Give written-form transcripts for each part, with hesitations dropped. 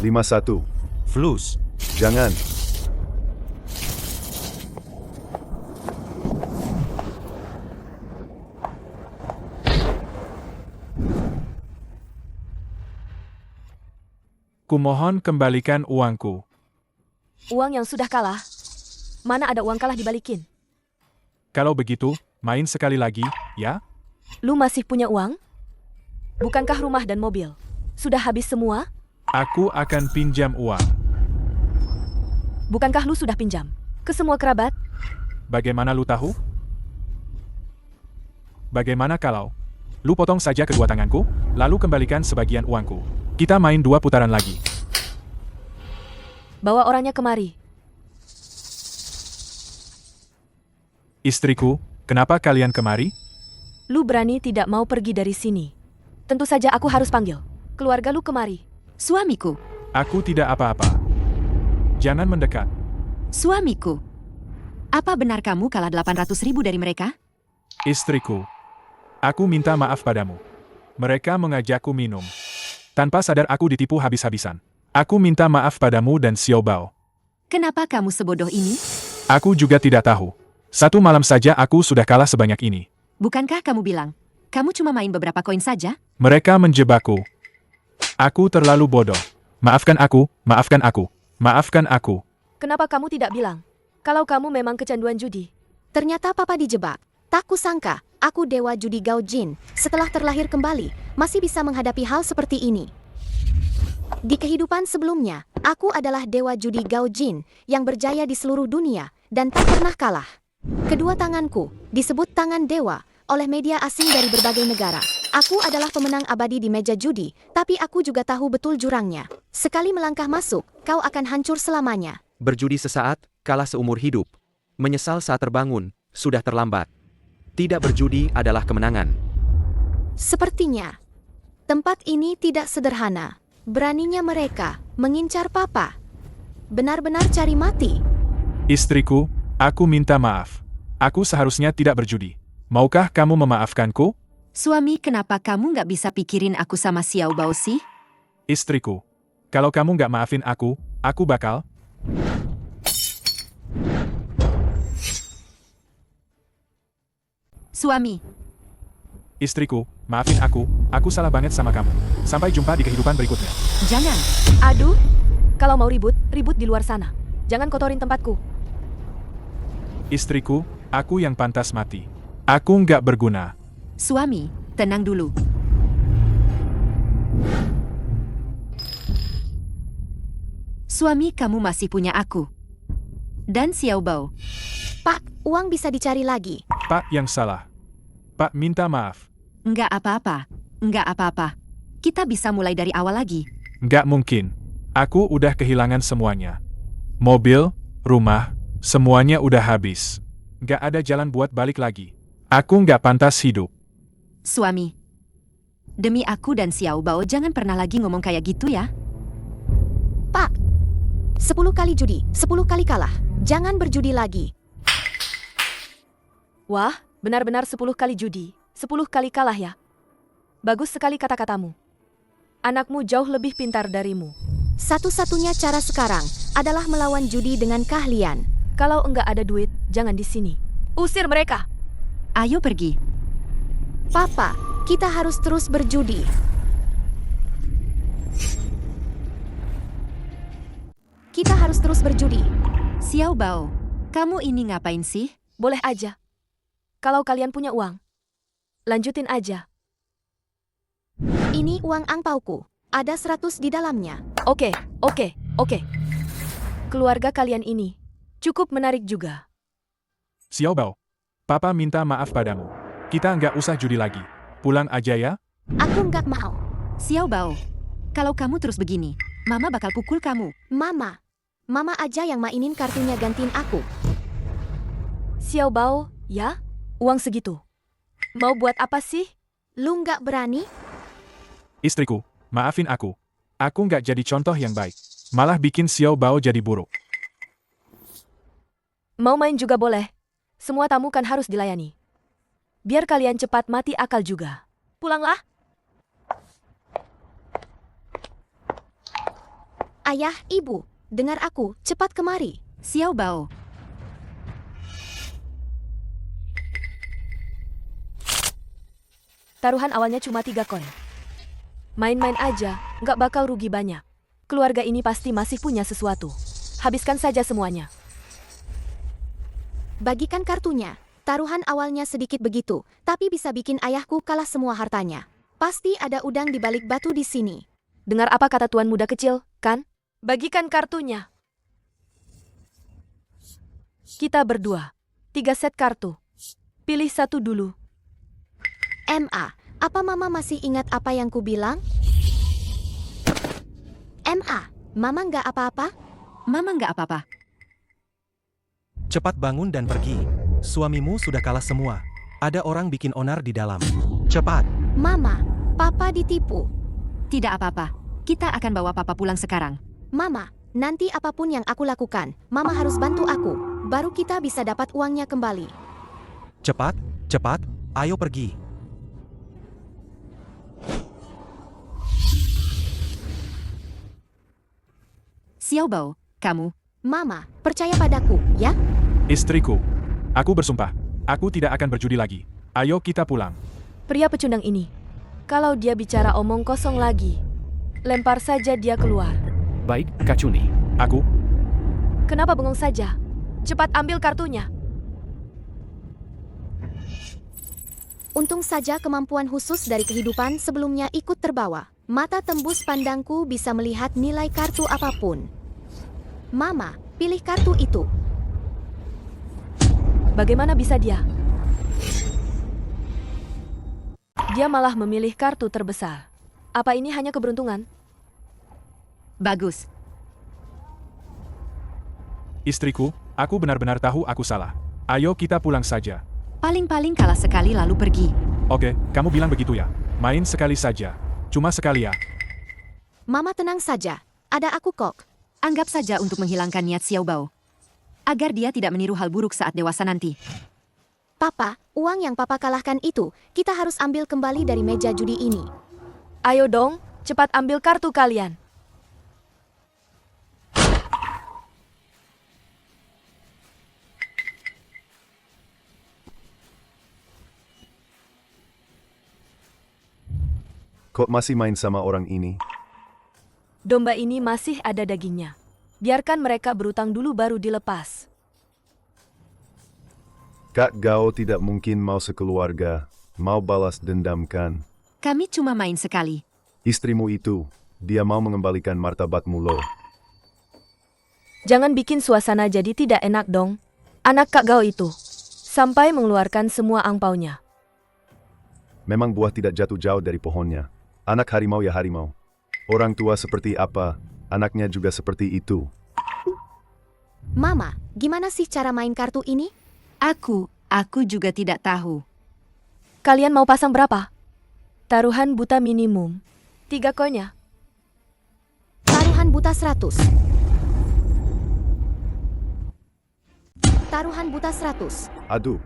51. Flus. Jangan. Kumohon kembalikan uangku. Uang yang sudah kalah? Mana ada uang kalah dibalikin? Kalau begitu, main sekali lagi, ya? Lu masih punya uang? Bukankah rumah dan mobil sudah habis semua? Aku akan pinjam uang. Bukankah lu sudah pinjam ke semua kerabat? Bagaimana lu tahu? Bagaimana kalau lu potong saja kedua tanganku, lalu kembalikan sebagian uangku? Kita main 2 putaran lagi. Bawa orangnya kemari. Istriku, kenapa kalian kemari? Lu berani tidak mau pergi dari sini? Tentu saja aku harus panggil keluarga lu kemari. Suamiku, Aku tidak apa-apa. Jangan mendekat. suamiku. Apa benar kamu kalah 800.000 dari mereka? Istriku, aku minta maaf padamu. Mereka mengajakku minum. Tanpa sadar aku ditipu habis-habisan. Aku minta maaf padamu dan Xiao Bao. Kenapa kamu sebodoh ini? Aku juga tidak tahu. 1 malam saja aku sudah kalah sebanyak ini. Bukankah kamu bilang, kamu cuma main beberapa koin saja? Mereka menjebakku. Aku terlalu bodoh. Maafkan aku, maafkan aku, maafkan aku. Kenapa kamu tidak bilang kalau kamu memang kecanduan judi? Ternyata papa dijebak. Tak kusangka, aku dewa judi Gao Jin, setelah terlahir kembali, masih bisa menghadapi hal seperti ini. Di kehidupan sebelumnya, aku adalah dewa judi Gao Jin, yang berjaya di seluruh dunia, dan tak pernah kalah. Kedua tanganku disebut tangan dewa oleh media asing dari berbagai negara. Aku adalah pemenang abadi di meja judi, tapi aku juga tahu betul jurangnya. Sekali melangkah masuk, kau akan hancur selamanya. Berjudi sesaat, kalah seumur hidup. Menyesal saat terbangun, sudah terlambat. Tidak berjudi adalah kemenangan. Sepertinya, tempat ini tidak sederhana. Beraninya mereka mengincar papa. Benar-benar cari mati. Istriku, aku minta maaf. Aku seharusnya tidak berjudi. Maukah kamu memaafkanku? Suami, kenapa kamu nggak bisa pikirin aku sama Xiao Bao sih? Istriku, kalau kamu nggak maafin aku bakal... Suami, Istriku, maafin aku salah banget sama kamu. Sampai jumpa di kehidupan berikutnya. jangan. Aduh, kalau mau ribut, ribut di luar sana. Jangan kotorin tempatku. Istriku, aku yang pantas mati. Aku nggak berguna. Suami, tenang dulu. Suami, kamu masih punya aku. Dan Xiao Bao. Pak, uang bisa dicari lagi. Pak yang salah. Pak minta maaf. Nggak apa-apa. Nggak apa-apa. Kita bisa mulai dari awal lagi. Nggak mungkin. Aku udah kehilangan semuanya. Mobil, rumah, semuanya udah habis. Nggak ada jalan buat balik lagi. Aku nggak pantas hidup. Suami, demi aku dan Xiao Bao jangan pernah lagi ngomong kayak gitu ya. Pak, 10 kali judi, 10 kali kalah. Jangan berjudi lagi. Wah, benar-benar 10 kali judi, 10 kali kalah ya. Bagus sekali kata-katamu. Anakmu jauh lebih pintar darimu. Satu-satunya cara sekarang adalah melawan judi dengan keahlian. Kalau enggak ada duit, jangan di sini. Usir mereka. Ayo pergi. Papa, kita harus terus berjudi. Kita harus terus berjudi. Xiao Bao, kamu ini ngapain sih? Boleh aja. Kalau kalian punya uang, lanjutin aja. Ini uang angpauku. Ada 100 di dalamnya. Oke. Keluarga kalian ini cukup menarik juga. Xiao Bao, Papa minta maaf padamu. Kita nggak usah judi lagi. Pulang aja ya. Aku nggak mau. Xiao Bao, kalau kamu terus begini, Mama bakal pukul kamu. Mama aja yang mainin kartunya gantiin aku. Xiao Bao, ya? Uang segitu. Mau buat apa sih? Lu nggak berani? Istriku, maafin aku. Aku nggak jadi contoh yang baik. Malah bikin Xiao Bao jadi buruk. Mau main juga boleh. Semua tamu kan harus dilayani. Biar kalian cepat mati akal juga. Pulanglah. Ayah, ibu, dengar aku, cepat kemari. Xiao Bao, Taruhan awalnya cuma 3 koin. Main-main aja, nggak bakal rugi banyak. Keluarga ini pasti masih punya sesuatu. Habiskan saja semuanya. Bagikan kartunya. Taruhan awalnya sedikit begitu, tapi bisa bikin ayahku kalah semua hartanya. Pasti ada udang di balik batu di sini. Dengar apa kata tuan muda kecil, kan? Bagikan kartunya. Kita berdua. 3 set kartu. Pilih satu dulu. MA, apa Mama masih ingat apa yang ku bilang? MA, Mama nggak apa-apa? Mama nggak apa-apa. Cepat bangun dan pergi. Suamimu sudah kalah semua. Ada orang bikin onar di dalam. Cepat. Mama, Papa ditipu. Tidak apa-apa. Kita akan bawa papa pulang sekarang. Mama, nanti apapun yang aku lakukan, Mama harus bantu aku. Baru kita bisa dapat uangnya kembali. Cepat, cepat. Ayo pergi. Xiao Bao, kamu. Mama, percaya padaku, ya? Istriku. Aku bersumpah. Aku tidak akan berjudi lagi. Ayo kita pulang. Pria pecundang ini. Kalau dia bicara omong kosong lagi, lempar saja dia keluar. Baik, Kak Cuni. Aku, Kenapa bengong saja? Cepat ambil kartunya. Untung saja kemampuan khusus dari kehidupan sebelumnya ikut terbawa. Mata tembus pandangku bisa melihat nilai kartu apapun. Mama, pilih kartu itu. Bagaimana bisa dia? Dia malah memilih kartu terbesar. Apa ini hanya keberuntungan? Bagus. istriku, aku benar-benar tahu aku salah. Ayo kita pulang saja. Paling-paling kalah sekali lalu pergi. Oke, kamu bilang begitu ya. Main sekali saja. Cuma sekali ya. Mama tenang saja. Ada aku kok. Anggap saja untuk menghilangkan niat Xiao Bao. Agar dia tidak meniru hal buruk saat dewasa nanti. Papa, uang yang Papa kalahkan itu, kita harus ambil kembali dari meja judi ini. Ayo dong, cepat ambil kartu kalian. Kok masih main sama orang ini? Domba ini masih ada dagingnya. Biarkan mereka berutang dulu baru dilepas. Kak Gao tidak mungkin mau sekeluarga, mau balas dendam kan? Kami cuma main sekali. Istrimu itu, dia mau mengembalikan martabatmu loh. Jangan bikin suasana jadi tidak enak dong. Anak Kak Gao itu. Sampai mengeluarkan semua angpaunya. Memang buah tidak jatuh jauh dari pohonnya. Anak harimau ya harimau. Orang tua seperti apa, anaknya juga seperti itu. Mama, gimana sih cara main kartu ini? Aku juga tidak tahu. Kalian mau pasang berapa? Taruhan buta minimum. 3 koin ya? Taruhan buta 100. Taruhan buta 100. Aduh.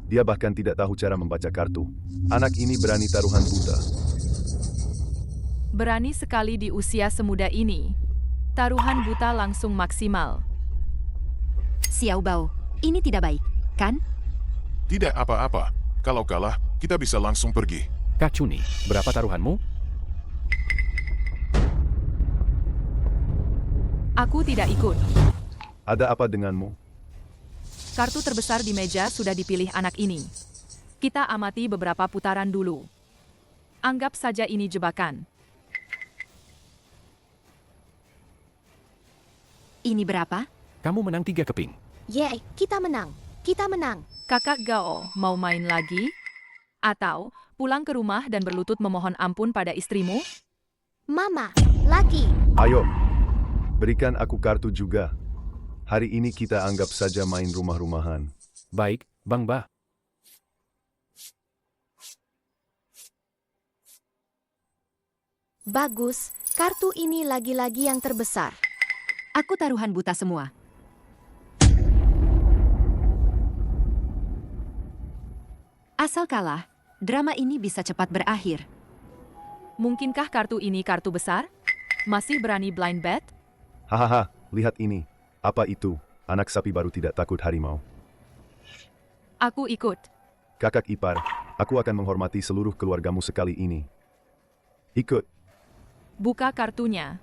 Dia bahkan tidak tahu cara membaca kartu. Anak ini berani taruhan buta. Berani sekali di usia semuda ini. Taruhan buta langsung maksimal. Xiao Bao, ini tidak baik, kan? Tidak apa-apa. Kalau kalah, kita bisa langsung pergi. Kak Cuni, berapa taruhanmu? Aku tidak ikut. Ada apa denganmu? Kartu terbesar di meja sudah dipilih anak ini. Kita amati beberapa putaran dulu. Anggap saja ini jebakan. Ini berapa? Kamu menang 3 keping. Yeay, kita menang. Kita menang. Kakak Gao mau main lagi? Atau pulang ke rumah dan berlutut memohon ampun pada istrimu? Mama, lagi. Ayo, berikan aku kartu juga. Hari ini kita anggap saja main rumah-rumahan. Baik, Bang Bah. Bagus, kartu ini lagi-lagi yang terbesar. Aku taruhan buta semua. Asal kalah, drama ini bisa cepat berakhir. Mungkinkah kartu ini kartu besar? Masih berani blind bet? Hahaha, lihat ini. Apa itu? Anak sapi baru tidak takut harimau. Aku ikut. Kakak ipar, aku akan menghormati seluruh keluargamu sekali ini. Ikut. Buka kartunya.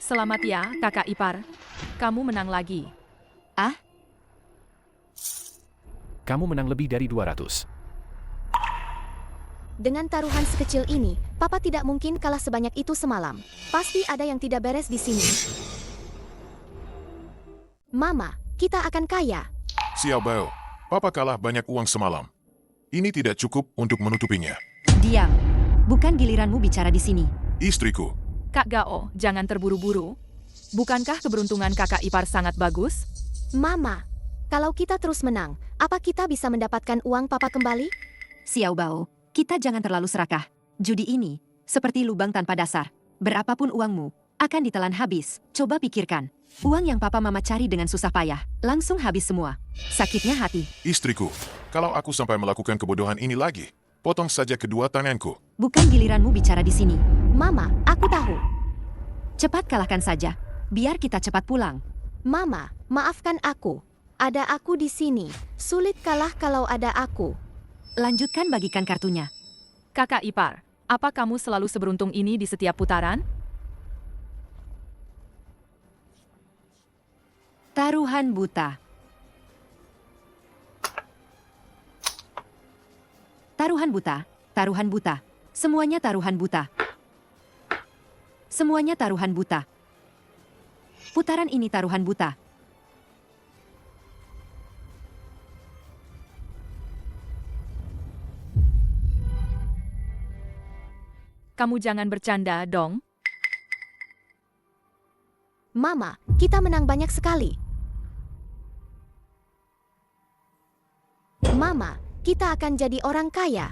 Selamat ya, kakak ipar. Kamu menang lagi. Ah, Kamu menang lebih dari 200. Dengan taruhan sekecil ini, Papa tidak mungkin kalah sebanyak itu semalam. Pasti ada yang tidak beres di sini. Mama, kita akan kaya. Xiao Bao, Papa kalah banyak uang semalam. Ini tidak cukup untuk menutupinya. diam. Bukan giliranmu bicara di sini. Istriku, Kak Gao, jangan terburu-buru. Bukankah keberuntungan kakak ipar sangat bagus? Mama, kalau kita terus menang, apa kita bisa mendapatkan uang Papa kembali? Xiao Bao, kita jangan terlalu serakah. Judi ini, seperti lubang tanpa dasar. Berapapun uangmu, akan ditelan habis. Coba pikirkan. Uang yang papa mama cari dengan susah payah, langsung habis semua. Sakitnya hati. istriku, kalau aku sampai melakukan kebodohan ini lagi, potong saja kedua tanganku. Bukan giliranmu bicara di sini. Mama, aku tahu. Cepat kalahkan saja. Biar kita cepat pulang. Mama, maafkan aku. Ada aku di sini. Sulit kalah kalau ada aku. Lanjutkan bagikan kartunya. Kakak ipar, apa kamu selalu seberuntung ini di setiap putaran? Taruhan buta. Taruhan buta, taruhan buta. Semuanya taruhan buta. Semuanya taruhan buta. Putaran ini taruhan buta. Kamu jangan bercanda dong. Mama, kita menang banyak sekali. Mama, kita akan jadi orang kaya.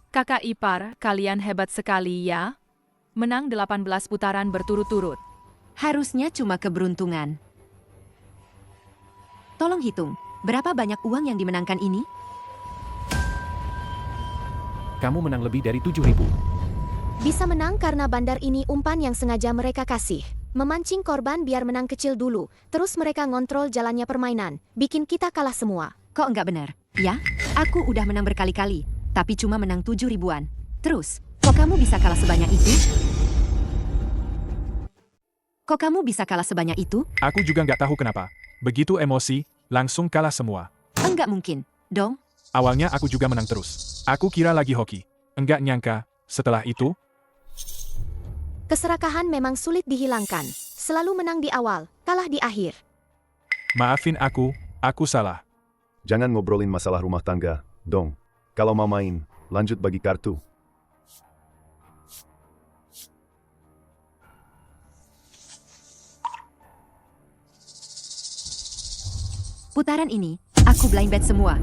Kakak ipar, kalian hebat sekali ya. Menang 18 putaran berturut-turut. Harusnya cuma keberuntungan. Tolong hitung, berapa banyak uang yang dimenangkan ini? Kamu menang lebih dari 7.000. Bisa menang karena bandar ini umpan yang sengaja mereka kasih. Memancing korban biar menang kecil dulu, terus mereka ngontrol jalannya permainan, bikin kita kalah semua. Kok enggak benar? Ya, aku udah menang berkali-kali, tapi cuma menang 7 ribuan. Terus, kok kamu bisa kalah sebanyak itu? Kok kamu bisa kalah sebanyak itu? Aku juga nggak tahu kenapa. Begitu emosi, langsung kalah semua. Enggak mungkin, dong. Awalnya aku juga menang terus. Aku kira lagi hoki. Enggak nyangka, setelah itu, Keserakahan memang sulit dihilangkan. Selalu menang di awal, kalah di akhir. maafin aku salah. Jangan ngobrolin masalah rumah tangga, dong. Kalau mau main, lanjut bagi kartu. Putaran ini, aku blind bet semua.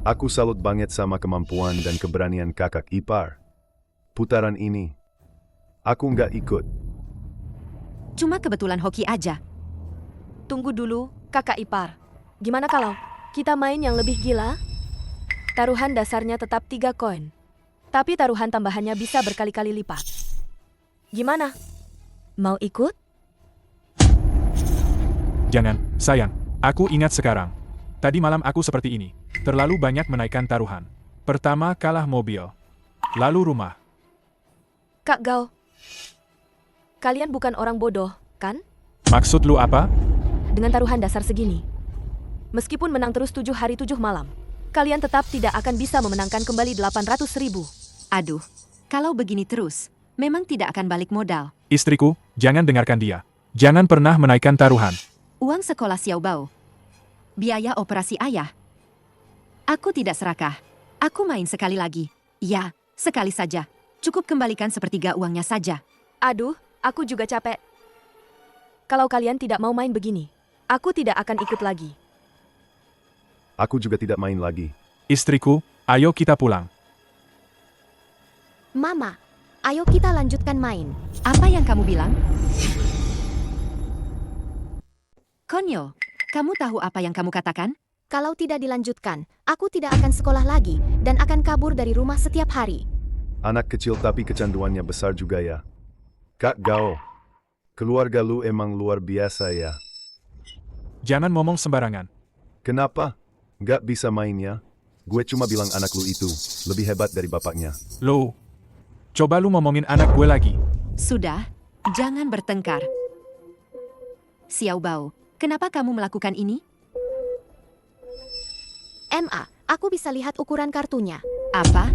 Aku salut banget sama kemampuan dan keberanian kakak ipar. Putaran ini, aku nggak ikut. Cuma kebetulan hoki aja. Tunggu dulu, kakak ipar. Gimana kalau kita main yang lebih gila? Taruhan dasarnya tetap 3 koin. Tapi taruhan tambahannya bisa berkali-kali lipat. Gimana? Mau ikut? Jangan, sayang. Aku ingat sekarang. Tadi malam aku seperti ini. Terlalu banyak menaikkan taruhan. Pertama kalah mobil. Lalu rumah. Kak Gao. Kalian bukan orang bodoh, kan? Maksud lu apa? Dengan taruhan dasar segini. Meskipun menang terus 7 hari 7 malam, kalian tetap tidak akan bisa memenangkan kembali 800.000. Aduh, kalau begini terus, memang tidak akan balik modal. Istriku, jangan dengarkan dia. Jangan pernah menaikkan taruhan. Uang sekolah Xiao Bao. Biaya operasi ayah. Aku tidak serakah. Aku main sekali lagi. Ya, sekali saja. Cukup kembalikan sepertiga uangnya saja. Aduh, aku juga capek. Kalau kalian tidak mau main begini, aku tidak akan ikut lagi. Aku juga tidak main lagi. Istriku, ayo kita pulang. Mama, ayo kita lanjutkan main. Apa yang kamu bilang? Konyo, kamu tahu apa yang kamu katakan? Kalau tidak dilanjutkan, aku tidak akan sekolah lagi dan akan kabur dari rumah setiap hari. Anak kecil tapi kecanduannya besar juga ya. Kak Gao, keluarga lu emang luar biasa ya. Jangan ngomong sembarangan. Kenapa? Nggak bisa mainnya? Gue cuma bilang anak lu itu lebih hebat dari bapaknya. Lo, coba lu ngomongin anak gue lagi. Sudah, jangan bertengkar. Xiao Bao, kenapa kamu melakukan ini? MA, aku bisa lihat ukuran kartunya. Apa?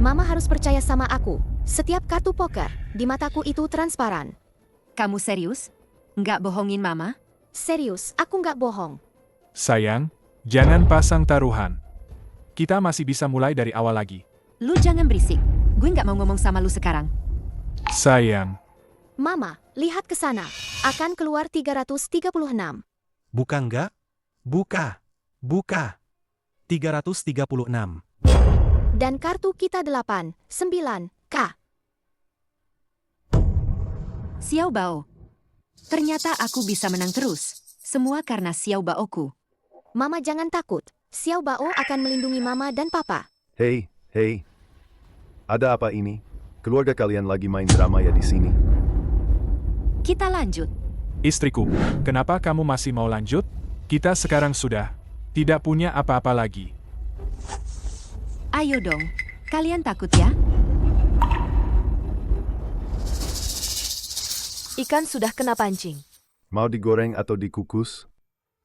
Mama harus percaya sama aku. Setiap kartu poker di mataku itu transparan. Kamu serius? Nggak bohongin Mama? Serius, aku nggak bohong. Sayang, jangan pasang taruhan. Kita masih bisa mulai dari awal lagi. Lu jangan berisik. Gue nggak mau ngomong sama lu sekarang. Sayang, Mama, lihat ke sana. Akan keluar 336. Buka nggak? Buka. Buka. 336. Dan kartu kita 8, 9, K. Xiao Bao. Ternyata aku bisa menang terus. Semua karena Xiao Baoku. Mama jangan takut. Xiao Bao akan melindungi Mama dan Papa. Hei, hei. Ada apa ini? Keluarga kalian lagi main drama ya di sini. Kita lanjut. istriku, kenapa kamu masih mau lanjut? Kita sekarang sudah tidak punya apa-apa lagi. Ayo dong, kalian takut ya? Ikan sudah kena pancing. Mau digoreng atau dikukus?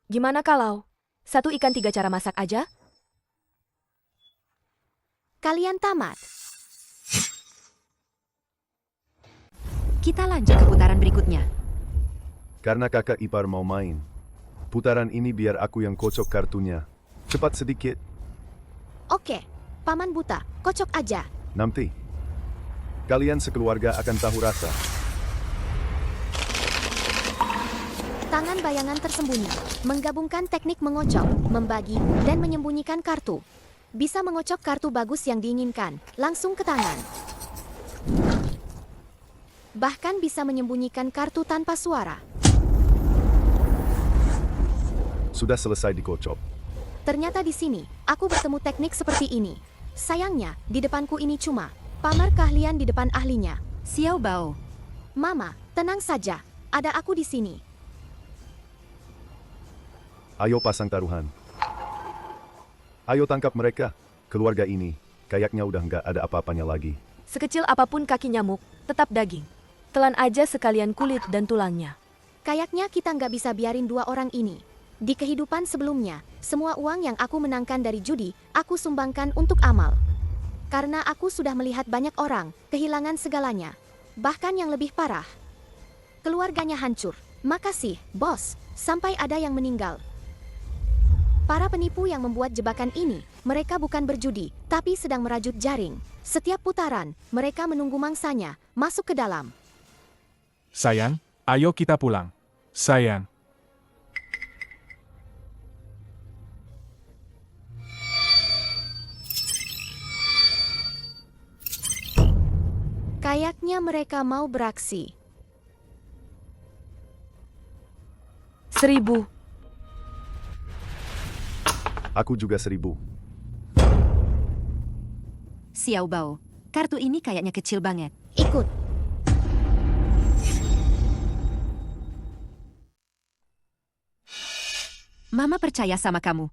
Gimana kalau 1 ikan 3 cara masak aja? Kalian tamat. Kita lanjut ke putaran berikutnya. Karena kakak ipar mau main. Putaran ini biar aku yang kocok kartunya. Cepat sedikit. Oke, Paman Buta, kocok aja. Nanti. Kalian sekeluarga akan tahu rasa. Tangan bayangan tersembunyi, menggabungkan teknik mengocok, membagi, dan menyembunyikan kartu. Bisa mengocok kartu bagus yang diinginkan, langsung ke tangan. Bahkan bisa menyembunyikan kartu tanpa suara. Sudah selesai dikocok. Ternyata di sini, aku bertemu teknik seperti ini. Sayangnya, di depanku ini cuma pamer keahlian di depan ahlinya. Xiao Bao. Mama, tenang saja. Ada aku di sini. Ayo pasang taruhan. Ayo tangkap mereka. Keluarga ini, kayaknya udah nggak ada apa-apanya lagi. Sekecil apapun kaki nyamuk, tetap daging. Telan aja sekalian kulit dan tulangnya. Kayaknya kita nggak bisa biarin 2 orang ini. Di kehidupan sebelumnya, semua uang yang aku menangkan dari judi, aku sumbangkan untuk amal. Karena aku sudah melihat banyak orang kehilangan segalanya. Bahkan yang lebih parah, keluarganya hancur. Makasih, bos, sampai ada yang meninggal. Para penipu yang membuat jebakan ini, mereka bukan berjudi, tapi sedang merajut jaring. Setiap putaran, mereka menunggu mangsanya, masuk ke dalam. Sayang, ayo kita pulang. Sayang. Kayaknya mereka mau beraksi. 1000. Aku juga 1000. Xiao Bao. Kartu ini kayaknya kecil banget. Ikut. Mama percaya sama kamu.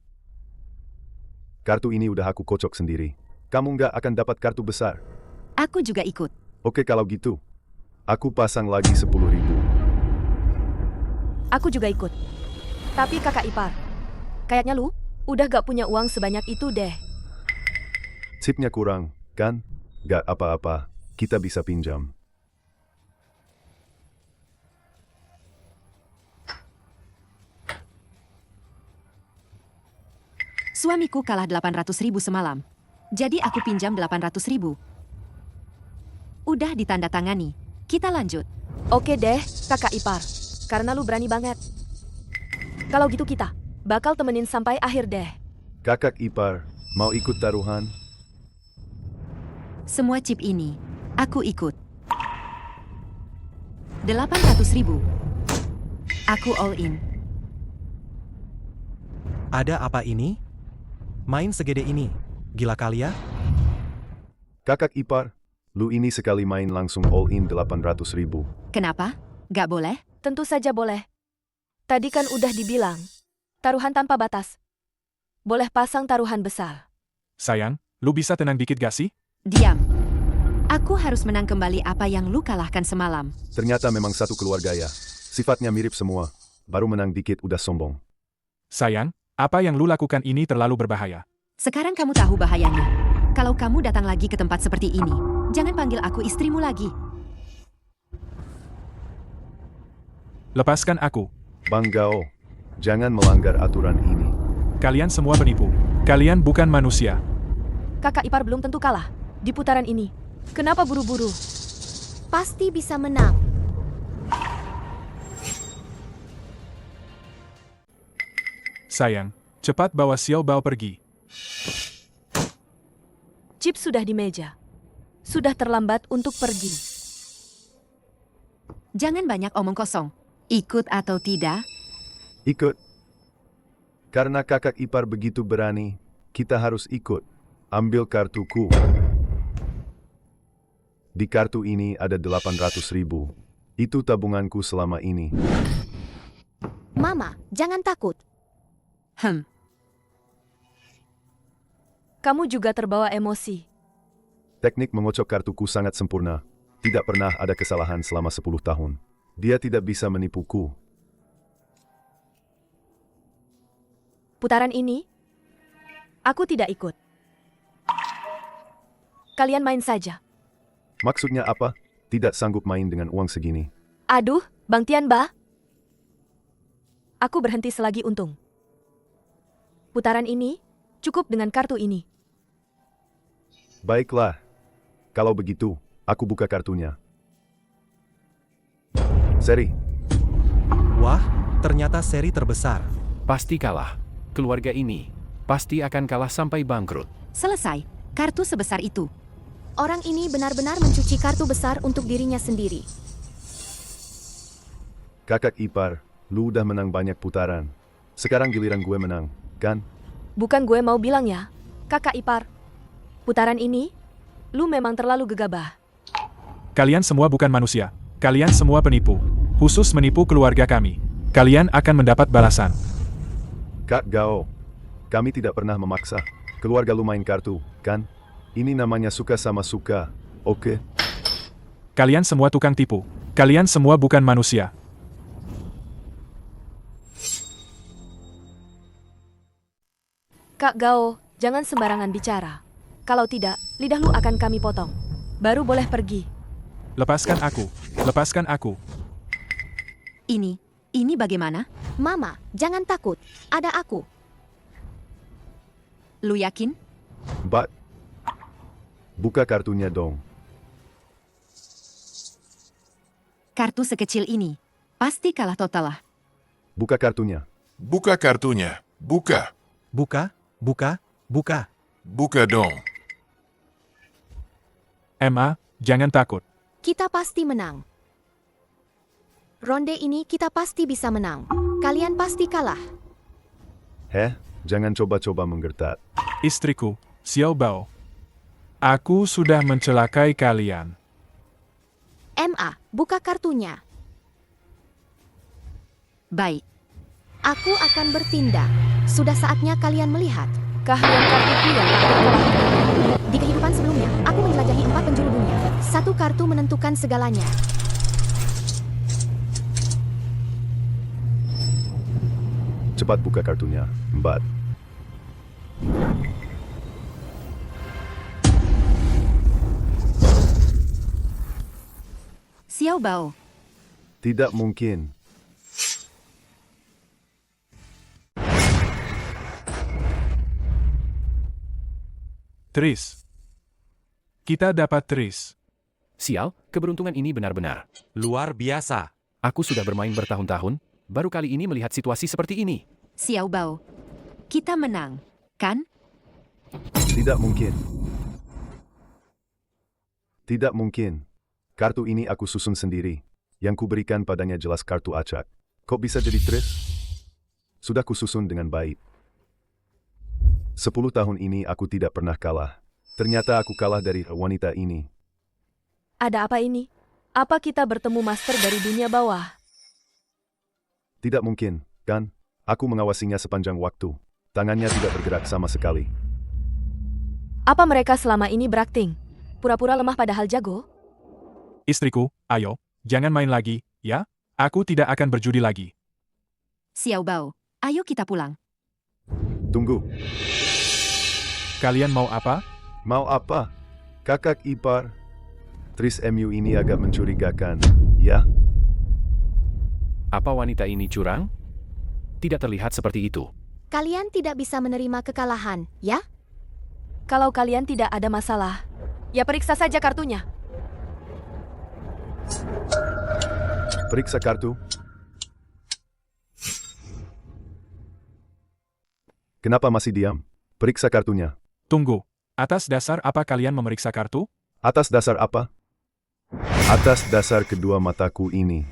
Kartu ini udah aku kocok sendiri. Kamu nggak akan dapat kartu besar. Aku juga ikut. Oke kalau gitu. Aku pasang lagi 10.000. Aku juga ikut. Tapi kakak ipar, kayaknya lu udah gak punya uang sebanyak itu deh. Chipnya kurang, kan? Gak apa-apa, kita bisa pinjam. Suamiku kalah 800.000 semalam. Jadi aku pinjam 800.000. Udah ditandatangani. Kita lanjut. Oke deh, kakak ipar. Karena lu berani banget. Kalau gitu kita bakal temenin sampai akhir deh. Kakak ipar, mau ikut taruhan? Semua chip ini, aku ikut. 800.000. Aku all in. Ada apa ini? Main segede ini. Gila kali ya? Kakak ipar, lu ini sekali main langsung all in 800.000. Kenapa? Gak boleh? Tentu saja boleh. Tadi kan udah dibilang. Taruhan tanpa batas. Boleh pasang taruhan besar. Sayang, lu bisa tenang dikit gak sih? Diam. Aku harus menang kembali apa yang lu kalahkan semalam. Ternyata memang satu keluarga ya. Sifatnya mirip semua. Baru menang dikit udah sombong. Sayang, apa yang lu lakukan ini terlalu berbahaya. Sekarang kamu tahu bahayanya. Kalau kamu datang lagi ke tempat seperti ini, jangan panggil aku istrimu lagi. Lepaskan aku. Bang Gao, jangan melanggar aturan ini. Kalian semua penipu. Kalian bukan manusia. Kakak ipar belum tentu kalah di putaran ini. Kenapa buru-buru? Pasti bisa menang. Sayang, cepat bawa Xiao Bao pergi. Chip sudah di meja. Sudah terlambat untuk pergi. Jangan banyak omong kosong. Ikut atau tidak? Ikut. Karena kakak ipar begitu berani, kita harus ikut. Ambil kartuku. Di kartu ini ada 800.000. Itu tabunganku selama ini. Mama, jangan takut. Kamu juga terbawa emosi. Teknik mengocok kartuku sangat sempurna. Tidak pernah ada kesalahan selama 10 tahun. Dia tidak bisa menipuku. Putaran ini, aku tidak ikut. Kalian main saja. Maksudnya apa? Tidak sanggup main dengan uang segini. Aduh, Bang Tianba. Aku berhenti selagi untung. Putaran ini, cukup dengan kartu ini. Baiklah. Kalau begitu, aku buka kartunya. Seri. Wah, ternyata seri terbesar. Pasti kalah. Keluarga ini pasti akan kalah sampai bangkrut. Selesai. Kartu sebesar itu. Orang ini benar-benar mencuci kartu besar untuk dirinya sendiri. Kakak ipar, lu udah menang banyak putaran. Sekarang giliran gue menang, kan? Bukan gue mau bilang ya, kakak ipar. Putaran ini, lu memang terlalu gegabah. Kalian semua bukan manusia. Kalian semua penipu. Khusus menipu keluarga kami. Kalian akan mendapat balasan. Kak Gao, kami tidak pernah memaksa. Keluarga lu main kartu, kan? Ini namanya suka sama suka, oke? Kalian semua tukang tipu. Kalian semua bukan manusia. Kak Gao, jangan sembarangan bicara. Kalau tidak, lidah lu akan kami potong. Baru boleh pergi. Lepaskan aku. Lepaskan aku. Ini bagaimana? Mama, jangan takut. Ada aku. Lu yakin? But, buka kartunya dong. Kartu sekecil ini pasti kalah total lah. Buka kartunya. Buka kartunya. Buka. Buka, buka, buka. Buka dong. Emma, jangan takut. Kita pasti menang. Ronde ini kita pasti bisa menang. Kalian pasti kalah. Jangan coba-coba menggertak. Istriku, Xiao Bao. Aku sudah mencelakai kalian. MA, buka kartunya. Baik. Aku akan bertindak. Sudah saatnya kalian melihat. Keahlian kartuku yang tak terkalahkan. Di kehidupan sebelumnya, aku menjelajahi 4 penjuru dunia. Satu kartu menentukan segalanya. Cepat buka kartunya, Mbak. Xiao Bao. Tidak mungkin. Tris. Kita dapat Tris. Sial, keberuntungan ini benar-benar. Luar biasa. Aku sudah bermain bertahun-tahun, baru kali ini melihat situasi seperti ini. Xiao Bao. Kita menang, kan? Tidak mungkin. Tidak mungkin. Kartu ini aku susun sendiri. Yang kuberikan padanya jelas kartu acak. Kok bisa jadi Tris? Sudah kususun dengan baik. 10 tahun ini aku tidak pernah kalah. Ternyata aku kalah dari wanita ini. Ada apa ini? Apa kita bertemu master dari dunia bawah? Tidak mungkin, kan? Aku mengawasinya sepanjang waktu. Tangannya tidak bergerak sama sekali. Apa mereka selama ini berakting? Pura-pura lemah padahal jago? Istriku, ayo, jangan main lagi, ya? Aku tidak akan berjudi lagi. Xiao Bao, ayo kita pulang. Tunggu, Kalian mau apa? mau apa? Kakak ipar. Tris MU ini agak mencurigakan, ya? Apa wanita ini curang? Tidak terlihat seperti itu. Kalian tidak bisa menerima kekalahan, ya? Kalau kalian tidak ada masalah, ya periksa saja kartunya. Periksa kartu. Kenapa masih diam? Periksa kartunya. Tunggu, atas dasar apa kalian memeriksa kartu? Atas dasar apa? Atas dasar kedua mataku ini.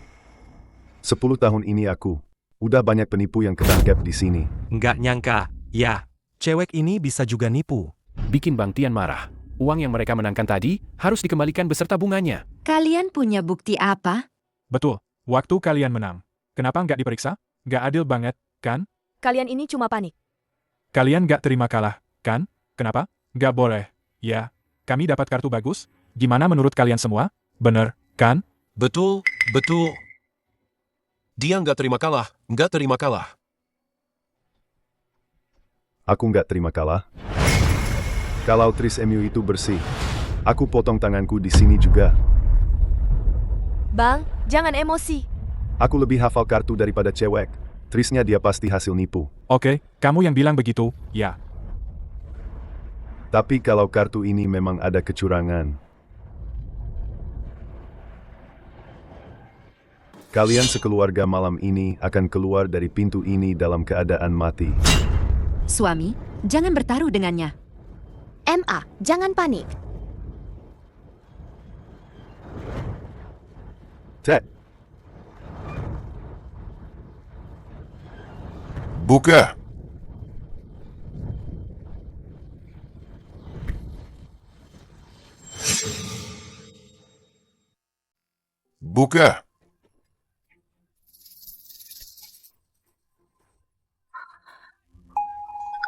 10 tahun ini aku. Udah banyak penipu yang ketangkep di sini. Nggak nyangka, ya. Cewek ini bisa juga nipu. Bikin Bang Tian marah. Uang yang mereka menangkan tadi harus dikembalikan beserta bunganya. Kalian punya bukti apa? Betul, waktu kalian menang. Kenapa nggak diperiksa? Nggak adil banget, kan? Kalian ini cuma panik. Kalian nggak terima kalah, kan? Kenapa? Nggak boleh. Ya, kami dapat kartu bagus. Gimana menurut kalian semua? Bener, kan? Betul, betul. Dia nggak terima kalah, nggak terima kalah. Aku nggak terima kalah. Kalau Tris MU itu bersih, aku potong tanganku di sini juga. Bang, jangan emosi. Aku lebih hafal kartu daripada cewek. Trisnya dia pasti hasil nipu. Oke, kamu yang bilang begitu, ya. Tapi kalau kartu ini memang ada kecurangan. Kalian sekeluarga malam ini akan keluar dari pintu ini dalam keadaan mati. Suami, jangan bertaruh dengannya. MA, jangan panik. Ted, Buka. Buka.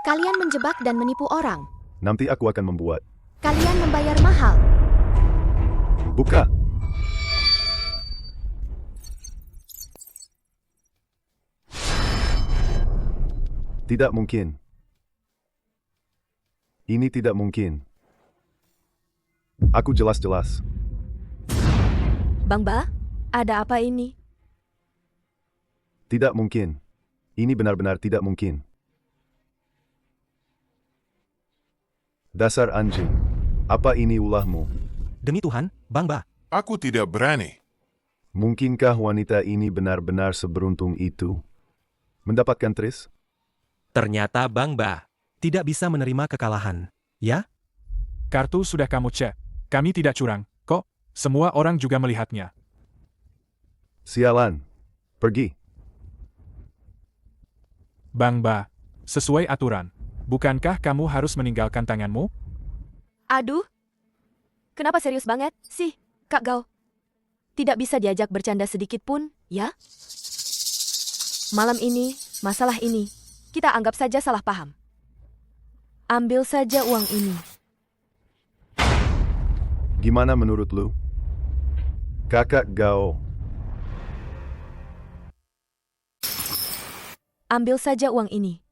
Kalian menjebak dan menipu orang. nanti aku akan membuat. Kalian membayar mahal. Buka. Tidak mungkin. Ini tidak mungkin. Aku jelas-jelas. Bang Ba, ada apa ini? Tidak mungkin. Ini benar-benar tidak mungkin. Dasar anjing. Apa ini ulahmu? Demi Tuhan, Bang Ba. Aku tidak berani. Mungkinkah wanita ini benar-benar seberuntung itu? Mendapatkan Tris? Ternyata Bang Ba tidak bisa menerima kekalahan. Ya? Kartu sudah kamu cek. Kami tidak curang, kok. Semua orang juga melihatnya. Sialan. Pergi. Bang Ba, sesuai aturan. Bukankah kamu harus meninggalkan tanganmu? Aduh, kenapa serius banget sih, Kak Gao? Tidak bisa diajak bercanda sedikit pun, ya? Malam ini, masalah ini, kita anggap saja salah paham. Ambil saja uang ini. Gimana menurut lu? Kakak Gao. Ambil saja uang ini.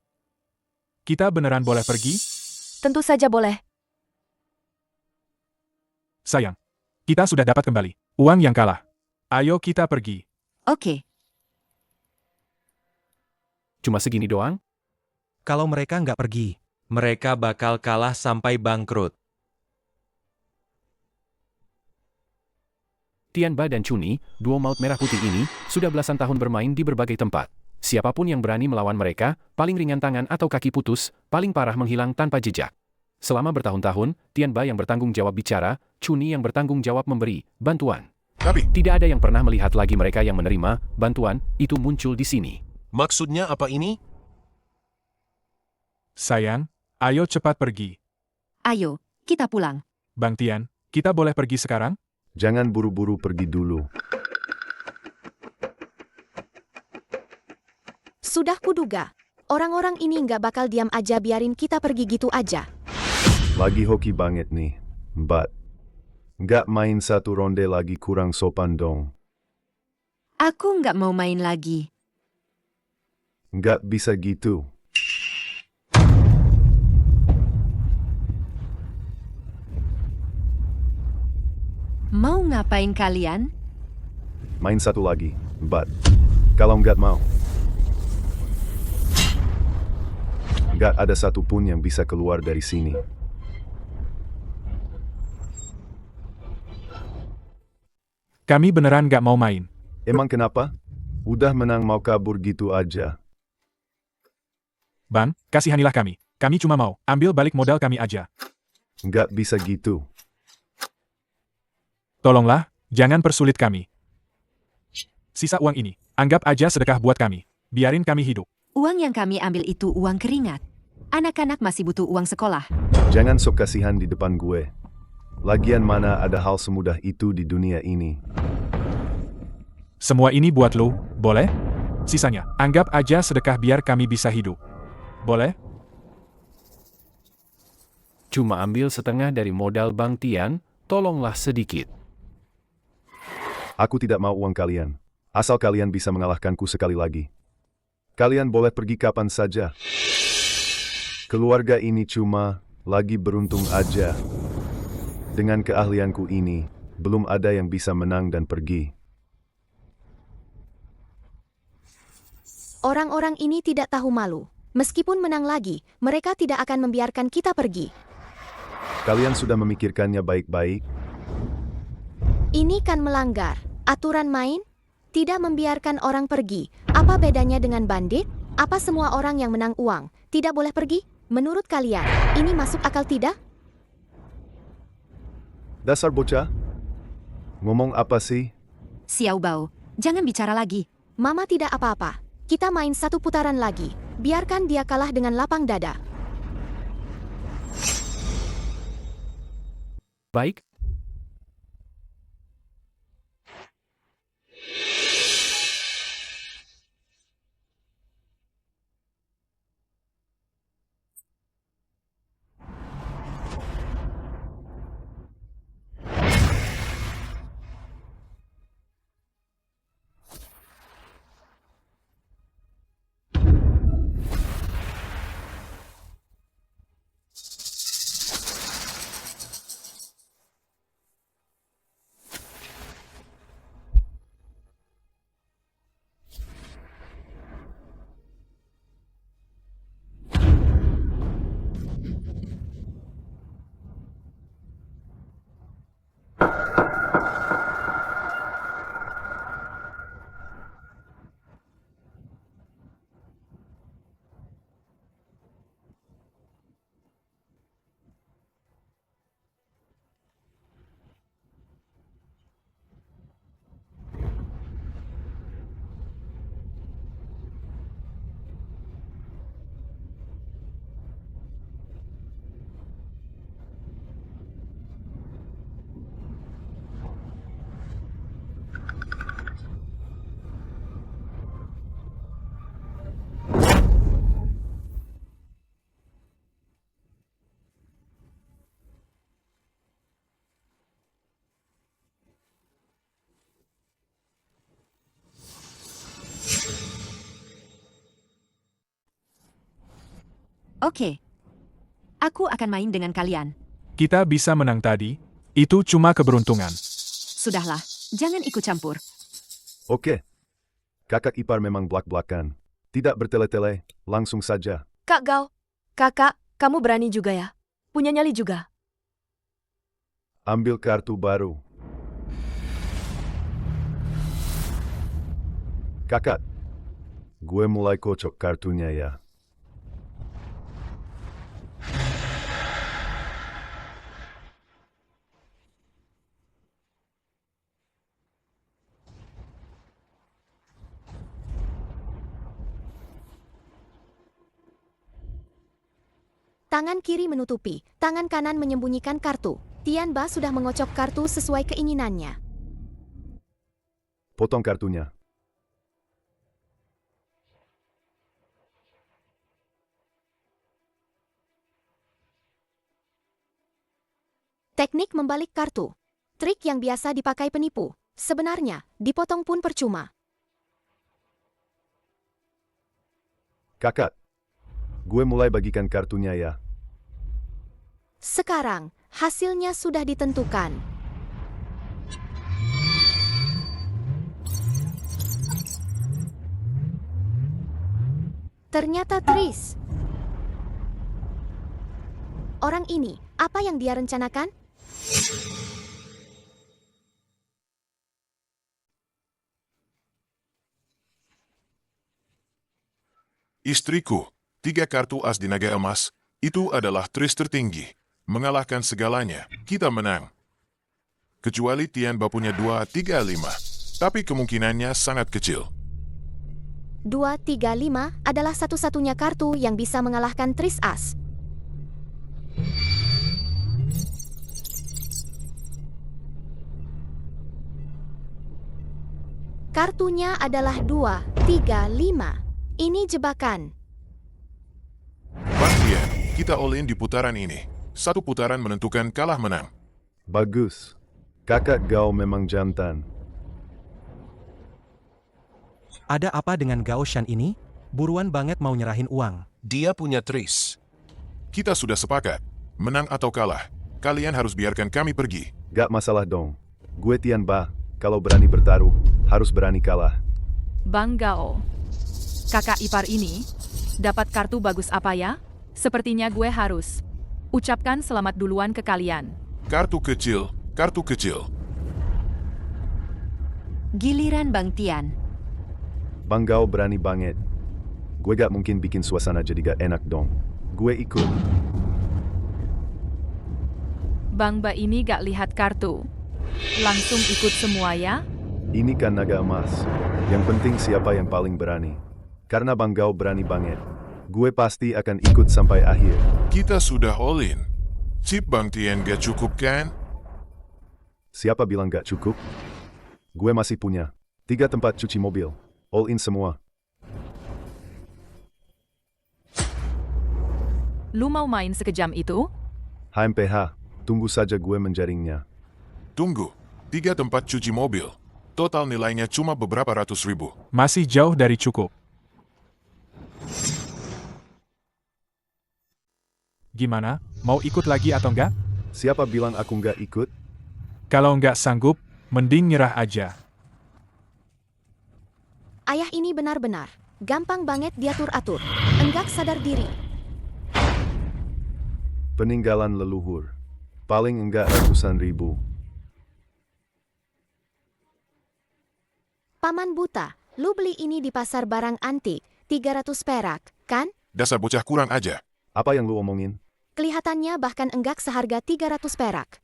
Kita beneran boleh pergi? Tentu saja boleh. Sayang, kita sudah dapat kembali uang yang kalah. Ayo kita pergi. Oke. Cuma segini doang? Kalau mereka nggak pergi, mereka bakal kalah sampai bangkrut. Tian Ba dan Chuni, duo maut merah putih ini, sudah belasan tahun bermain di berbagai tempat. Siapapun yang berani melawan mereka, paling ringan tangan atau kaki putus, paling parah menghilang tanpa jejak. Selama bertahun-tahun, Tian Ba yang bertanggung jawab bicara, Chuni yang bertanggung jawab memberi bantuan. Tapi, Tidak ada yang pernah melihat lagi mereka yang menerima bantuan itu muncul di sini. Maksudnya apa ini? Sayang, Ayo cepat pergi. Ayo, kita pulang. Bang Tian, kita boleh pergi sekarang? Jangan buru-buru pergi dulu. Sudah kuduga. Orang-orang ini nggak bakal diam aja biarin kita pergi gitu aja. Lagi hoki banget nih, Mbak. Nggak main satu ronde lagi kurang sopan dong. Aku nggak mau main lagi. Nggak bisa gitu. Mau ngapain kalian? Main satu lagi, Mbak. Kalau nggak mau. Nggak ada satupun yang bisa keluar dari sini. Kami beneran nggak mau main. Emang kenapa? Udah menang mau kabur gitu aja. Bang, kasihanilah kami. Kami cuma mau ambil balik modal kami aja. Nggak bisa gitu. Tolonglah, jangan persulit kami. Sisa uang ini, anggap aja sedekah buat kami. Biarin kami hidup. Uang yang kami ambil itu uang keringat. Anak-anak masih butuh uang sekolah. Jangan sok kasihan di depan gue. Lagian mana ada hal semudah itu di dunia ini. Semua ini buat lo, boleh? Sisanya, anggap aja sedekah biar kami bisa hidup. Boleh? Cuma ambil setengah dari modal Bang Tian, tolonglah sedikit. Aku tidak mau uang kalian. Asal kalian bisa mengalahkanku sekali lagi. Kalian boleh pergi kapan saja. Keluarga ini cuma lagi beruntung aja. Dengan keahlianku ini, belum ada yang bisa menang dan pergi. Orang-orang ini tidak tahu malu. Meskipun menang lagi, mereka tidak akan membiarkan kita pergi. Kalian sudah memikirkannya baik-baik? Ini kan melanggar aturan main? Tidak membiarkan orang pergi. Apa bedanya dengan bandit? Apa semua orang yang menang uang tidak boleh pergi? Menurut kalian, ini masuk akal tidak? Dasar bocah? Ngomong apa sih? Xiao Bao, jangan bicara lagi. Mama tidak apa-apa. Kita main satu putaran lagi. Biarkan dia kalah dengan lapang dada. Baik, Oke. Aku akan main dengan kalian. Kita bisa menang tadi, itu cuma keberuntungan. Sudahlah, jangan ikut campur. Oke. Kakak ipar memang belak-belakan. Tidak bertele-tele, langsung saja. Kak Gao, kakak, kamu berani juga ya? Punya nyali juga. Ambil kartu baru. Kakak, gue mulai kocok kartunya ya. Tangan kiri menutupi, tangan kanan menyembunyikan kartu. Tian Ba sudah mengocok kartu sesuai keinginannya. Potong kartunya. Teknik membalik kartu. Trik yang biasa dipakai penipu. Sebenarnya, dipotong pun percuma. Kakak, gue mulai bagikan kartunya ya. Sekarang, hasilnya sudah ditentukan. Ternyata Tris. Orang ini, apa yang dia rencanakan? Istriku, 3 kartu as di naga emas, itu adalah Tris tertinggi. Mengalahkan segalanya, kita menang. Kecuali Tian Ba punya 2, 3, 5. Tapi kemungkinannya sangat kecil. 2, 3, 5 adalah satu-satunya kartu yang bisa mengalahkan Tris As. Kartunya adalah 2, 3, 5. Ini jebakan. Bang Tian, kita all in di putaran ini. 1 putaran menentukan kalah menang. Bagus. Kakak Gao memang jantan. Ada apa dengan Gao Shan ini? Buruan banget mau nyerahin uang. Dia punya Tris. Kita sudah sepakat. Menang atau kalah, kalian harus biarkan kami pergi. Gak masalah dong. Gue Tian Ba, kalau berani bertaruh, harus berani kalah. Bang Gao, kakak ipar ini, dapat kartu bagus apa ya? Sepertinya gue harus ucapkan selamat duluan ke kalian. Kartu kecil, kartu kecil. Giliran Bang Tian. Bang Gao berani banget. Gue gak mungkin bikin suasana jadi gak enak dong. Gue ikut. Bang Ba ini gak lihat kartu. Langsung ikut semua ya? Ini kan naga emas. Yang penting siapa yang paling berani. Karena Bang Gao berani banget. Gue pasti akan ikut sampai akhir. Kita sudah all in. Chip Bang Tian gak cukup kan? Siapa bilang gak cukup? Gue masih punya 3 tempat cuci mobil. All in semua. Lu mau main sekejam itu? HMPH, tunggu saja gue menjaringnya. Tunggu, 3 tempat cuci mobil. Total nilainya cuma beberapa ratus ribu. Masih jauh dari cukup. Gimana? Mau ikut lagi atau enggak? Siapa bilang aku nggak ikut? Kalau enggak sanggup, mending nyerah aja. Ayah ini benar-benar gampang banget diatur-atur. Enggak sadar diri. Peninggalan leluhur. Paling enggak ratusan ribu. Paman buta, lu beli ini di pasar barang antik, 300 perak, kan? Dasar bocah kurang aja. Apa yang lu omongin? Kelihatannya bahkan enggak seharga 300 perak.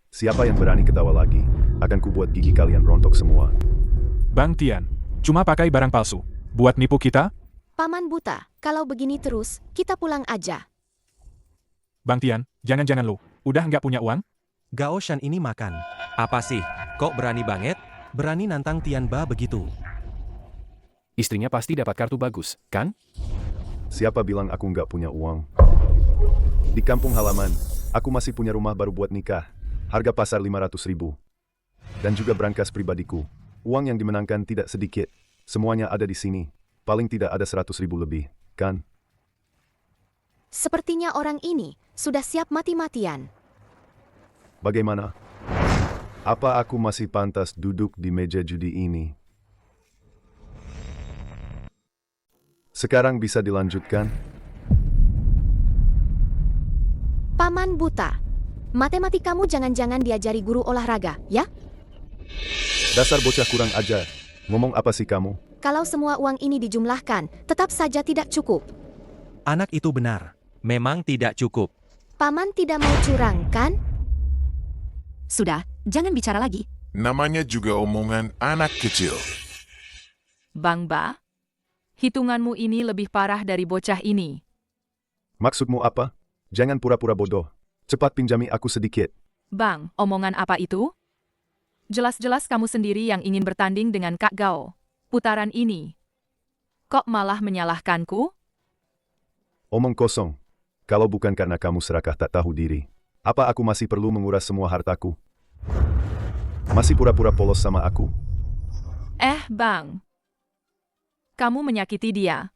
Siapa yang berani ketawa lagi? Akan kubuat gigi kalian rontok semua. Bang Tian, cuma pakai barang palsu. Buat nipu kita? Paman buta, kalau begini terus, kita pulang aja. Bang Tian, jangan-jangan lu. Udah nggak punya uang? Gao Shan ini makan. Apa sih? Kok berani banget? Berani nantang Tian Ba begitu. Istrinya pasti dapat kartu bagus, kan? Siapa bilang aku nggak punya uang? Di kampung halaman, aku masih punya rumah baru buat nikah. Harga pasar 500 ribu. Dan juga brankas pribadiku. Uang yang dimenangkan tidak sedikit. Semuanya ada di sini. Paling tidak ada 100 ribu lebih, kan? Sepertinya orang ini sudah siap mati-matian. Bagaimana? Apa aku masih pantas duduk di meja judi ini? Sekarang bisa dilanjutkan? Paman buta, matematikamu jangan-jangan diajari guru olahraga, ya? Dasar bocah kurang ajar. Ngomong apa sih kamu? Kalau semua uang ini dijumlahkan, tetap saja tidak cukup. Anak itu benar. Memang tidak cukup. Paman tidak mau curang, kan? Sudah, jangan bicara lagi. Namanya juga omongan anak kecil. Bang Ba, Hitunganmu ini lebih parah dari bocah ini. Maksudmu apa? Jangan pura-pura bodoh. Cepat pinjami aku sedikit. Bang, omongan apa itu? Jelas-jelas kamu sendiri yang ingin bertanding dengan Kak Gao. Putaran ini. Kok malah menyalahkanku? Omong kosong. Kalau bukan karena kamu serakah tak tahu diri, apa aku masih perlu menguras semua hartaku? Masih pura-pura polos sama aku? Bang. Kamu menyakiti dia.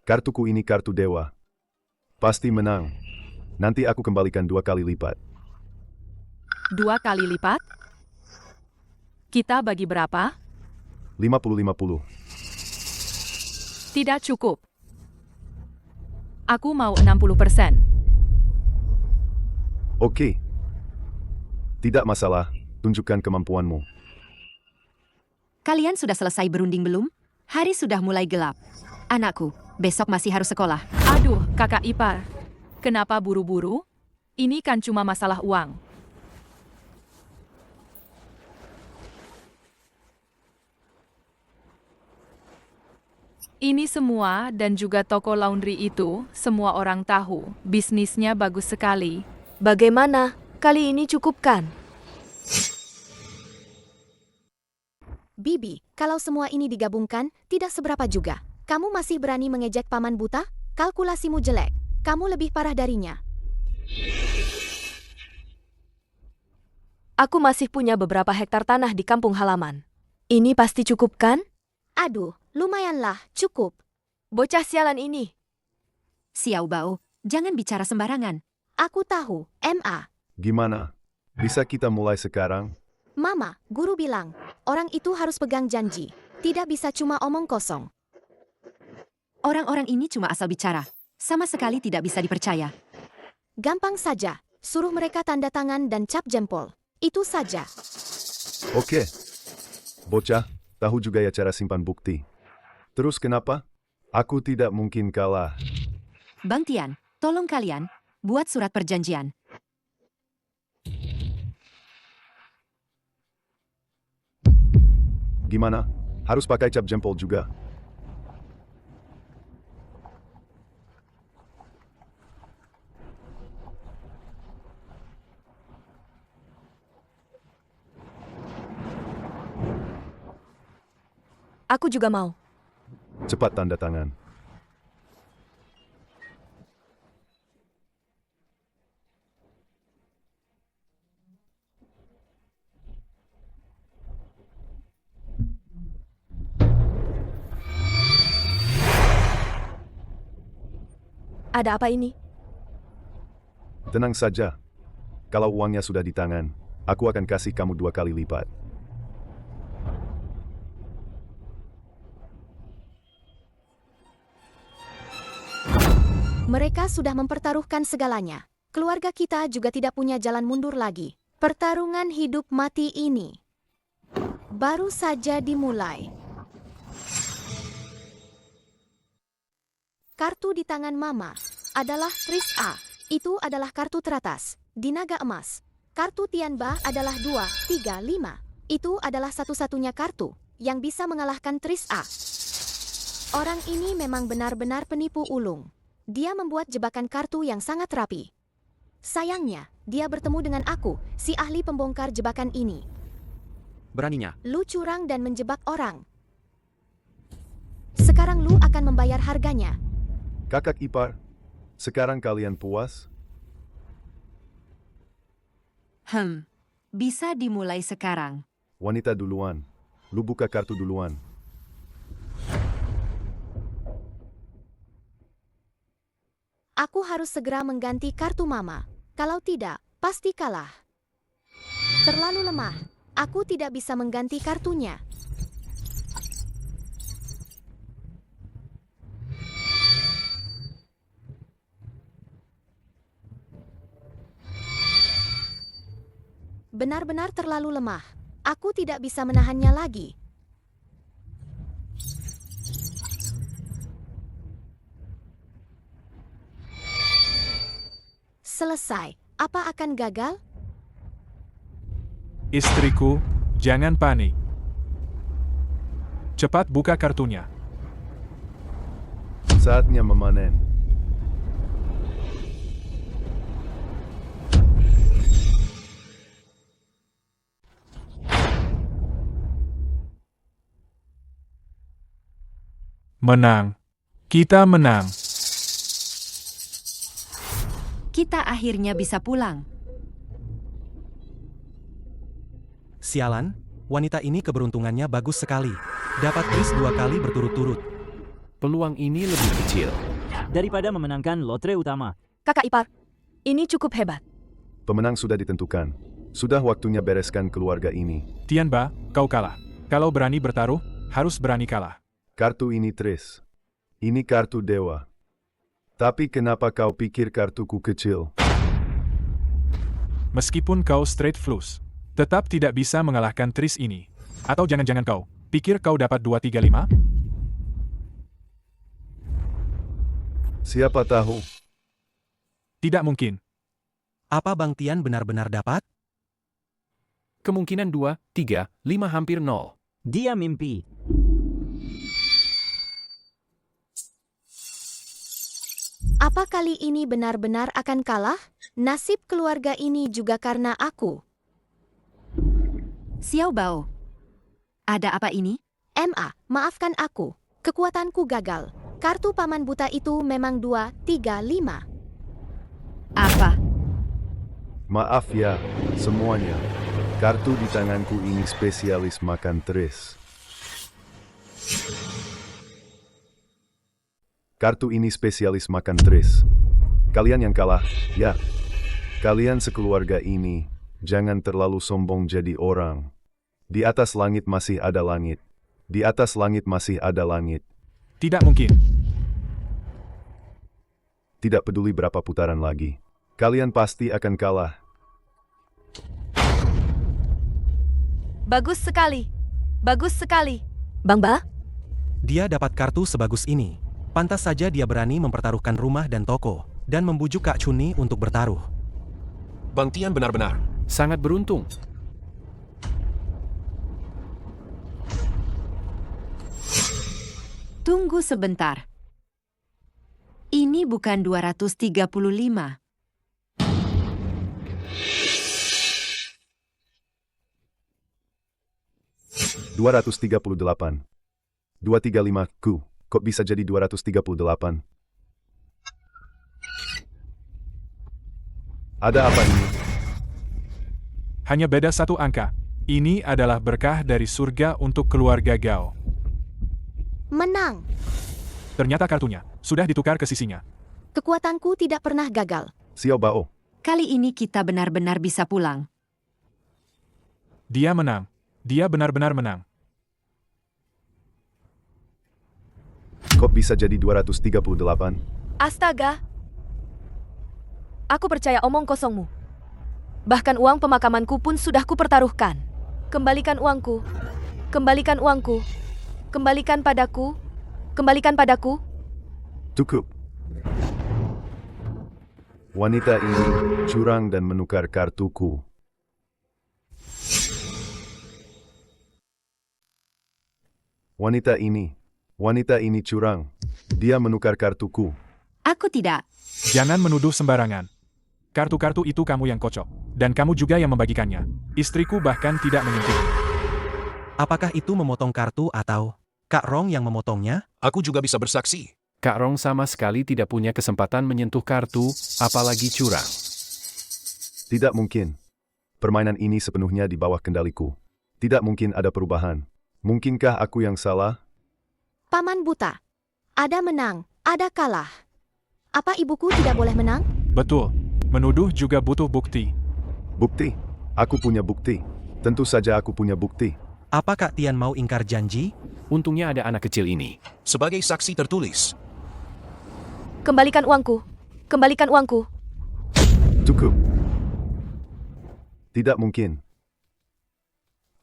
Kartuku ini kartu dewa. Pasti menang. Nanti aku kembalikan 2 kali lipat. 2 kali lipat? Kita bagi berapa? 50-50. Tidak cukup. Aku mau 60%. Oke. Tidak masalah, tunjukkan kemampuanmu. Kalian sudah selesai berunding belum? Hari sudah mulai gelap. Anakku, besok masih harus sekolah. Aduh, kakak ipar. Kenapa buru-buru? Ini kan cuma masalah uang. Ini semua dan juga toko laundry itu, semua orang tahu. Bisnisnya bagus sekali. Bagaimana? Kali ini cukupkan. Bibi, kalau semua ini digabungkan, tidak seberapa juga. Kamu masih berani mengejek paman buta? Kalkulasimu jelek. Kamu lebih parah darinya. Aku masih punya beberapa hektar tanah di kampung halaman. Ini pasti cukup kan? Aduh, lumayanlah, cukup. Bocah sialan ini. Xiao Bao, jangan bicara sembarangan. Aku tahu, MA. Gimana? Bisa kita mulai sekarang? Mama, guru bilang, orang itu harus pegang janji. Tidak bisa cuma omong kosong. Orang-orang ini cuma asal bicara. Sama sekali tidak bisa dipercaya. Gampang saja, suruh mereka tanda tangan dan cap jempol. Itu saja. Oke. Bocah, tahu juga ya cara simpan bukti. Terus kenapa? Aku tidak mungkin kalah. Bang Tian, tolong kalian, buat surat perjanjian. Gimana? Harus pakai cap jempol juga? Aku juga mau. Cepat tanda tangan. Ada apa ini? Tenang saja. Kalau uangnya sudah di tangan, aku akan kasih kamu 2 kali lipat. Mereka sudah mempertaruhkan segalanya. Keluarga kita juga tidak punya jalan mundur lagi. Pertarungan hidup mati ini baru saja dimulai. Kartu di tangan Mama adalah Tris A. Itu adalah kartu teratas di naga emas. Kartu Tianba adalah 2, 3, 5. Itu adalah satu-satunya kartu yang bisa mengalahkan Tris A. Orang ini memang benar-benar penipu ulung. Dia membuat jebakan kartu yang sangat rapi. Sayangnya, dia bertemu dengan aku, si ahli pembongkar jebakan ini. Beraninya. Lu curang dan menjebak orang. Sekarang lu akan membayar harganya. Kakak ipar, sekarang kalian puas? Bisa dimulai sekarang. Wanita duluan. Lu buka kartu duluan. Aku harus segera mengganti kartu Mama. Kalau tidak, pasti kalah. Terlalu lemah. Aku tidak bisa mengganti kartunya. Benar-benar terlalu lemah. Aku tidak bisa menahannya lagi. Selesai. Apa akan gagal? Istriku, jangan panik. Cepat buka kartunya. Saatnya memanen. Menang. Kita menang. Kita akhirnya bisa pulang. Sialan, wanita ini keberuntungannya bagus sekali. Dapat tris 2 kali berturut-turut. Peluang ini lebih kecil. Daripada memenangkan lotre utama. Kakak ipar, ini cukup hebat. Pemenang sudah ditentukan. Sudah waktunya bereskan keluarga ini. Tianba, kau kalah. Kalau berani bertaruh, harus berani kalah. Kartu ini tris. Ini kartu dewa. Tapi kenapa kau pikir kartuku kecil? Meskipun kau straight flush, tetap tidak bisa mengalahkan tris ini. Atau jangan-jangan kau pikir kau dapat 2, 3, 5? Siapa tahu? Tidak mungkin. Apa Bang Tian benar-benar dapat? Kemungkinan 2, 3, 5 hampir 0. Dia mimpi. Apa kali ini benar-benar akan kalah? Nasib keluarga ini juga karena aku. Xiao Bao. Ada apa ini? MA, maafkan aku. Kekuatanku gagal. Kartu paman buta itu memang 2, 3, 5. Apa? Maaf ya, semuanya. Kartu di tanganku ini spesialis makan tris. Kartu ini spesialis makan tris. Kalian yang kalah, ya. Kalian sekeluarga ini, jangan terlalu sombong jadi orang. Di atas langit masih ada langit. Di atas langit masih ada langit. Tidak mungkin. Tidak peduli berapa putaran lagi. Kalian pasti akan kalah. Bagus sekali. Bagus sekali. Bang Ba? Dia dapat kartu sebagus ini. Pantas saja dia berani mempertaruhkan rumah dan toko, dan membujuk Kak Chuni untuk bertaruh. Bang Tian benar-benar sangat beruntung. Tunggu sebentar. Ini bukan 235. $238. 235 ku. Kok bisa jadi 238? Ada apa ini? Hanya beda 1 angka. Ini adalah berkah dari surga untuk keluarga Gao. Menang. Ternyata kartunya sudah ditukar ke sisinya. Kekuatanku tidak pernah gagal. Xiao Bao. Kali ini kita benar-benar bisa pulang. Dia menang. Dia benar-benar menang. Kok bisa jadi 238? Astaga. Aku percaya omong kosongmu. Bahkan uang pemakamanku pun sudah kupertaruhkan. Kembalikan uangku. Kembalikan uangku. Kembalikan padaku. Kembalikan padaku. Cukup. Wanita ini curang dan menukar kartuku. Wanita ini curang. Dia menukar kartuku. Aku tidak. Jangan menuduh sembarangan. Kartu-kartu itu kamu yang kocok. Dan kamu juga yang membagikannya. Istriku bahkan tidak menyentuhnya. Apakah itu memotong kartu atau Kak Rong yang memotongnya? Aku juga bisa bersaksi. Kak Rong sama sekali tidak punya kesempatan menyentuh kartu, apalagi curang. Tidak mungkin. Permainan ini sepenuhnya di bawah kendaliku. Tidak mungkin ada perubahan. Mungkinkah aku yang salah? Paman buta. Ada menang, ada kalah. Apa ibuku tidak boleh menang? Betul. Menuduh juga butuh bukti. Bukti? Aku punya bukti. Tentu saja aku punya bukti. Apa Kak Tian mau ingkar janji? Untungnya ada anak kecil ini. Sebagai saksi tertulis. Kembalikan uangku. Kembalikan uangku. Cukup. Tidak mungkin.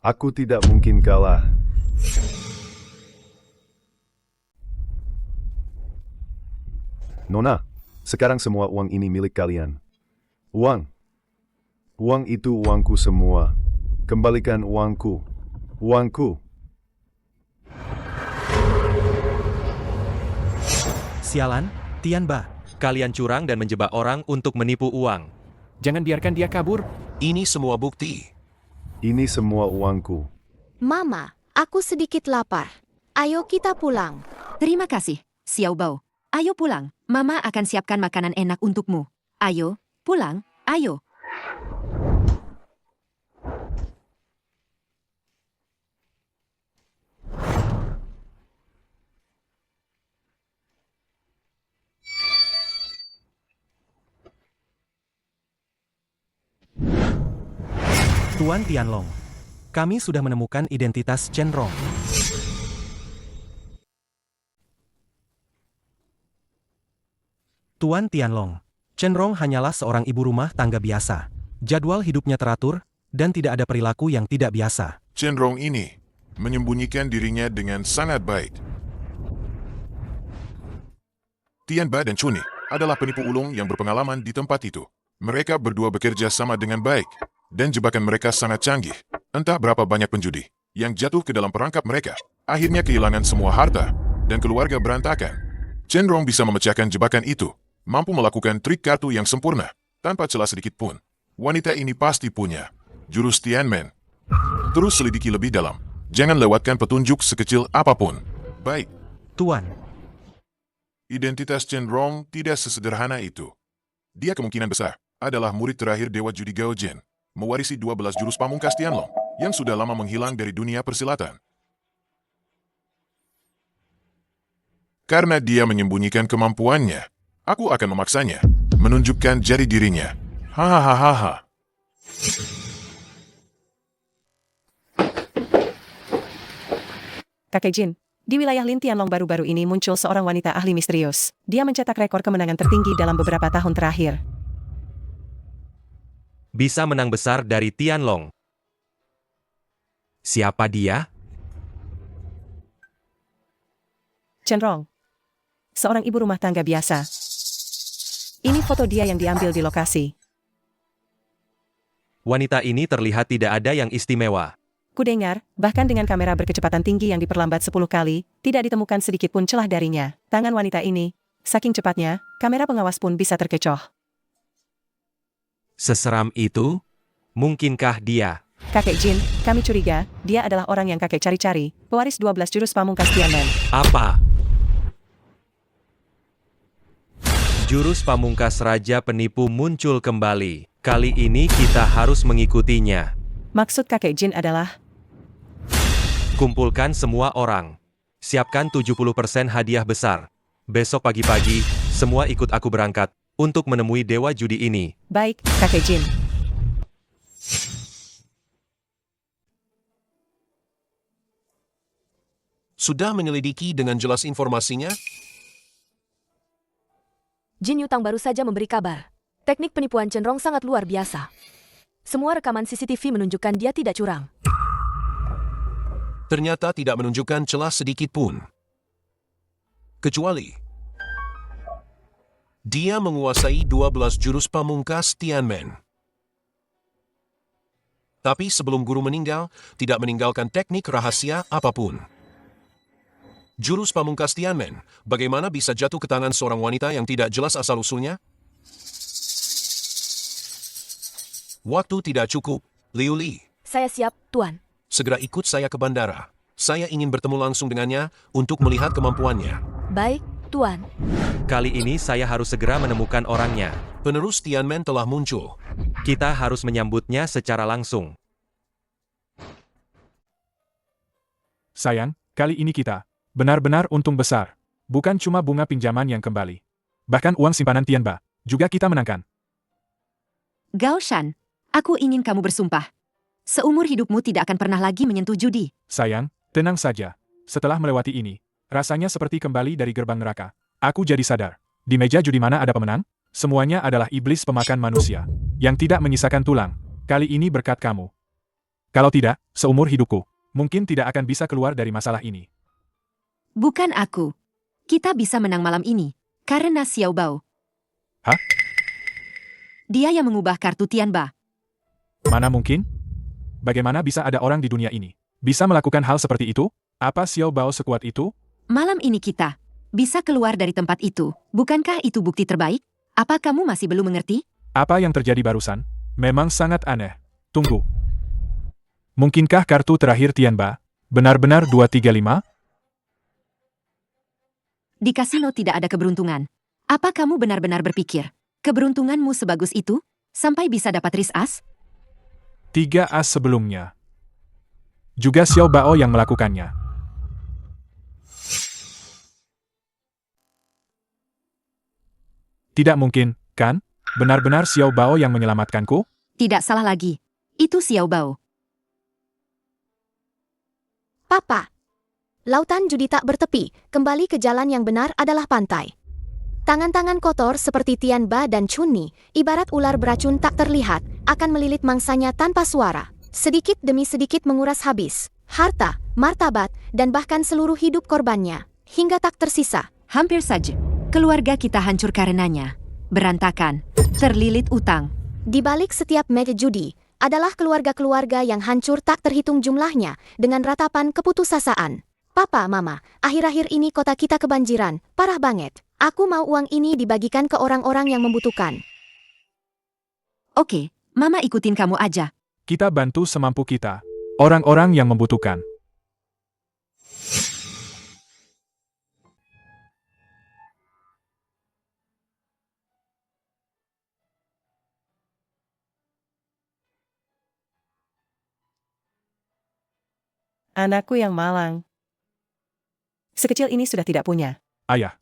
Aku tidak mungkin kalah. Nona, sekarang semua uang ini milik kalian. Uang. Uang itu uangku semua. Kembalikan uangku. Uangku. Sialan, Tianba. Kalian curang dan menjebak orang untuk menipu uang. Jangan biarkan dia kabur. Ini semua bukti. Ini semua uangku. Mama, aku sedikit lapar. Ayo kita pulang. Terima kasih, Xiao Bao. Ayo pulang, Mama akan siapkan makanan enak untukmu. Ayo, pulang, ayo. Tuan Tianlong, kami sudah menemukan identitas Chen Rong. Tuan Tianlong, Chen Rong hanyalah seorang ibu rumah tangga biasa. Jadwal hidupnya teratur, dan tidak ada perilaku yang tidak biasa. Chen Rong ini menyembunyikan dirinya dengan sangat baik. Tianba dan Chuni adalah penipu ulung yang berpengalaman di tempat itu. Mereka berdua bekerja sama dengan baik, dan jebakan mereka sangat canggih. Entah berapa banyak penjudi yang jatuh ke dalam perangkap mereka, akhirnya kehilangan semua harta, dan keluarga berantakan. Chen Rong bisa memecahkan jebakan itu, mampu melakukan trik kartu yang sempurna, tanpa celah sedikit pun. Wanita ini pasti punya jurus Tianmen. Terus selidiki lebih dalam. Jangan lewatkan petunjuk sekecil apapun. Baik. Tuan, Identitas Chen Rong tidak sesederhana itu. Dia kemungkinan besar adalah murid terakhir Dewa Judi Gao Jin, mewarisi 12 jurus pamungkas Tianlong, yang sudah lama menghilang dari dunia persilatan. Karena dia menyembunyikan kemampuannya, aku akan memaksanya menunjukkan jari dirinya. Hahaha. Kakek Jin, di wilayah Lin Tianlong baru-baru ini muncul seorang wanita ahli misterius. Dia mencetak rekor kemenangan tertinggi dalam beberapa tahun terakhir. Bisa menang besar dari Tianlong. Siapa dia? Chen Rong, seorang ibu rumah tangga biasa. Ini foto dia yang diambil di lokasi. Wanita ini terlihat tidak ada yang istimewa. Kudengar, bahkan dengan kamera berkecepatan tinggi yang diperlambat 10 kali, tidak ditemukan sedikit pun celah darinya. Tangan wanita ini, saking cepatnya, kamera pengawas pun bisa terkecoh. Seseram itu? Mungkinkah dia? Kakek Jin, kami curiga, dia adalah orang yang kakek cari-cari, pewaris 12 jurus pamungkas Tianmen. Apa? Jurus pamungkas Raja Penipu muncul kembali. Kali ini kita harus mengikutinya. Maksud kakek Jin adalah... Kumpulkan semua orang. Siapkan 70% hadiah besar. Besok pagi-pagi, semua ikut aku berangkat untuk menemui Dewa Judi ini. Baik, kakek Jin. Sudah menyelidiki dengan jelas informasinya? Jin Yutang baru saja memberi kabar. Teknik penipuan Chen Rong sangat luar biasa. Semua rekaman CCTV menunjukkan dia tidak curang. Ternyata tidak menunjukkan celah sedikit pun. Kecuali dia menguasai 12 jurus pamungkas Tianmen. Tapi sebelum guru meninggal, tidak meninggalkan teknik rahasia apapun. Jurus pamungkas Tianmen, bagaimana bisa jatuh ke tangan seorang wanita yang tidak jelas asal-usulnya? Waktu tidak cukup, Liu Li. Saya siap, Tuan. Segera ikut saya ke bandara. Saya ingin bertemu langsung dengannya untuk melihat kemampuannya. Baik, Tuan. Kali ini saya harus segera menemukan orangnya. Penerus Tianmen telah muncul. Kita harus menyambutnya secara langsung. Sayang, kali ini kita benar-benar untung besar. Bukan cuma bunga pinjaman yang kembali. Bahkan uang simpanan Tianba juga kita menangkan. Gao Shan, aku ingin kamu bersumpah. Seumur hidupmu tidak akan pernah lagi menyentuh judi. Sayang, tenang saja. Setelah melewati ini, rasanya seperti kembali dari gerbang neraka. Aku jadi sadar. Di meja judi mana ada pemenang? Semuanya adalah iblis pemakan manusia. Yang tidak menyisakan tulang. Kali ini berkat kamu. Kalau tidak, seumur hidupku, mungkin tidak akan bisa keluar dari masalah ini. Bukan aku. Kita bisa menang malam ini. Karena Xiao Bao. Hah? Dia yang mengubah kartu Tianba. Mana mungkin? Bagaimana bisa ada orang di dunia ini bisa melakukan hal seperti itu? Apa Xiao Bao sekuat itu? Malam ini kita bisa keluar dari tempat itu. Bukankah itu bukti terbaik? Apa kamu masih belum mengerti? Apa yang terjadi barusan? Memang sangat aneh. Tunggu. Mungkinkah kartu terakhir Tianba benar-benar 235? Di kasino tidak ada keberuntungan. Apa kamu benar-benar berpikir keberuntunganmu sebagus itu sampai bisa dapat ris as? 3 as sebelumnya. Juga Xiao Bao yang melakukannya. Tidak mungkin, kan? Benar-benar Xiao Bao yang menyelamatkanku? Tidak salah lagi. Itu Xiao Bao. Papa. Lautan judi tak bertepi, kembali ke jalan yang benar adalah pantai. Tangan-tangan kotor seperti Tianba dan Chunni, ibarat ular beracun tak terlihat, akan melilit mangsanya tanpa suara. Sedikit demi sedikit menguras habis harta, martabat, dan bahkan seluruh hidup korbannya, hingga tak tersisa. Hampir saja. Keluarga kita hancur karenanya. Berantakan. Terlilit utang. Di balik setiap meja judi, adalah keluarga-keluarga yang hancur tak terhitung jumlahnya, dengan ratapan keputusasaan. Papa, Mama, akhir-akhir ini kota kita kebanjiran, parah banget. Aku mau uang ini dibagikan ke orang-orang yang membutuhkan. Oke, Mama ikutin kamu aja. Kita bantu semampu kita. Orang-orang yang membutuhkan. Anakku yang malang. Sekecil ini sudah tidak punya. Ayah.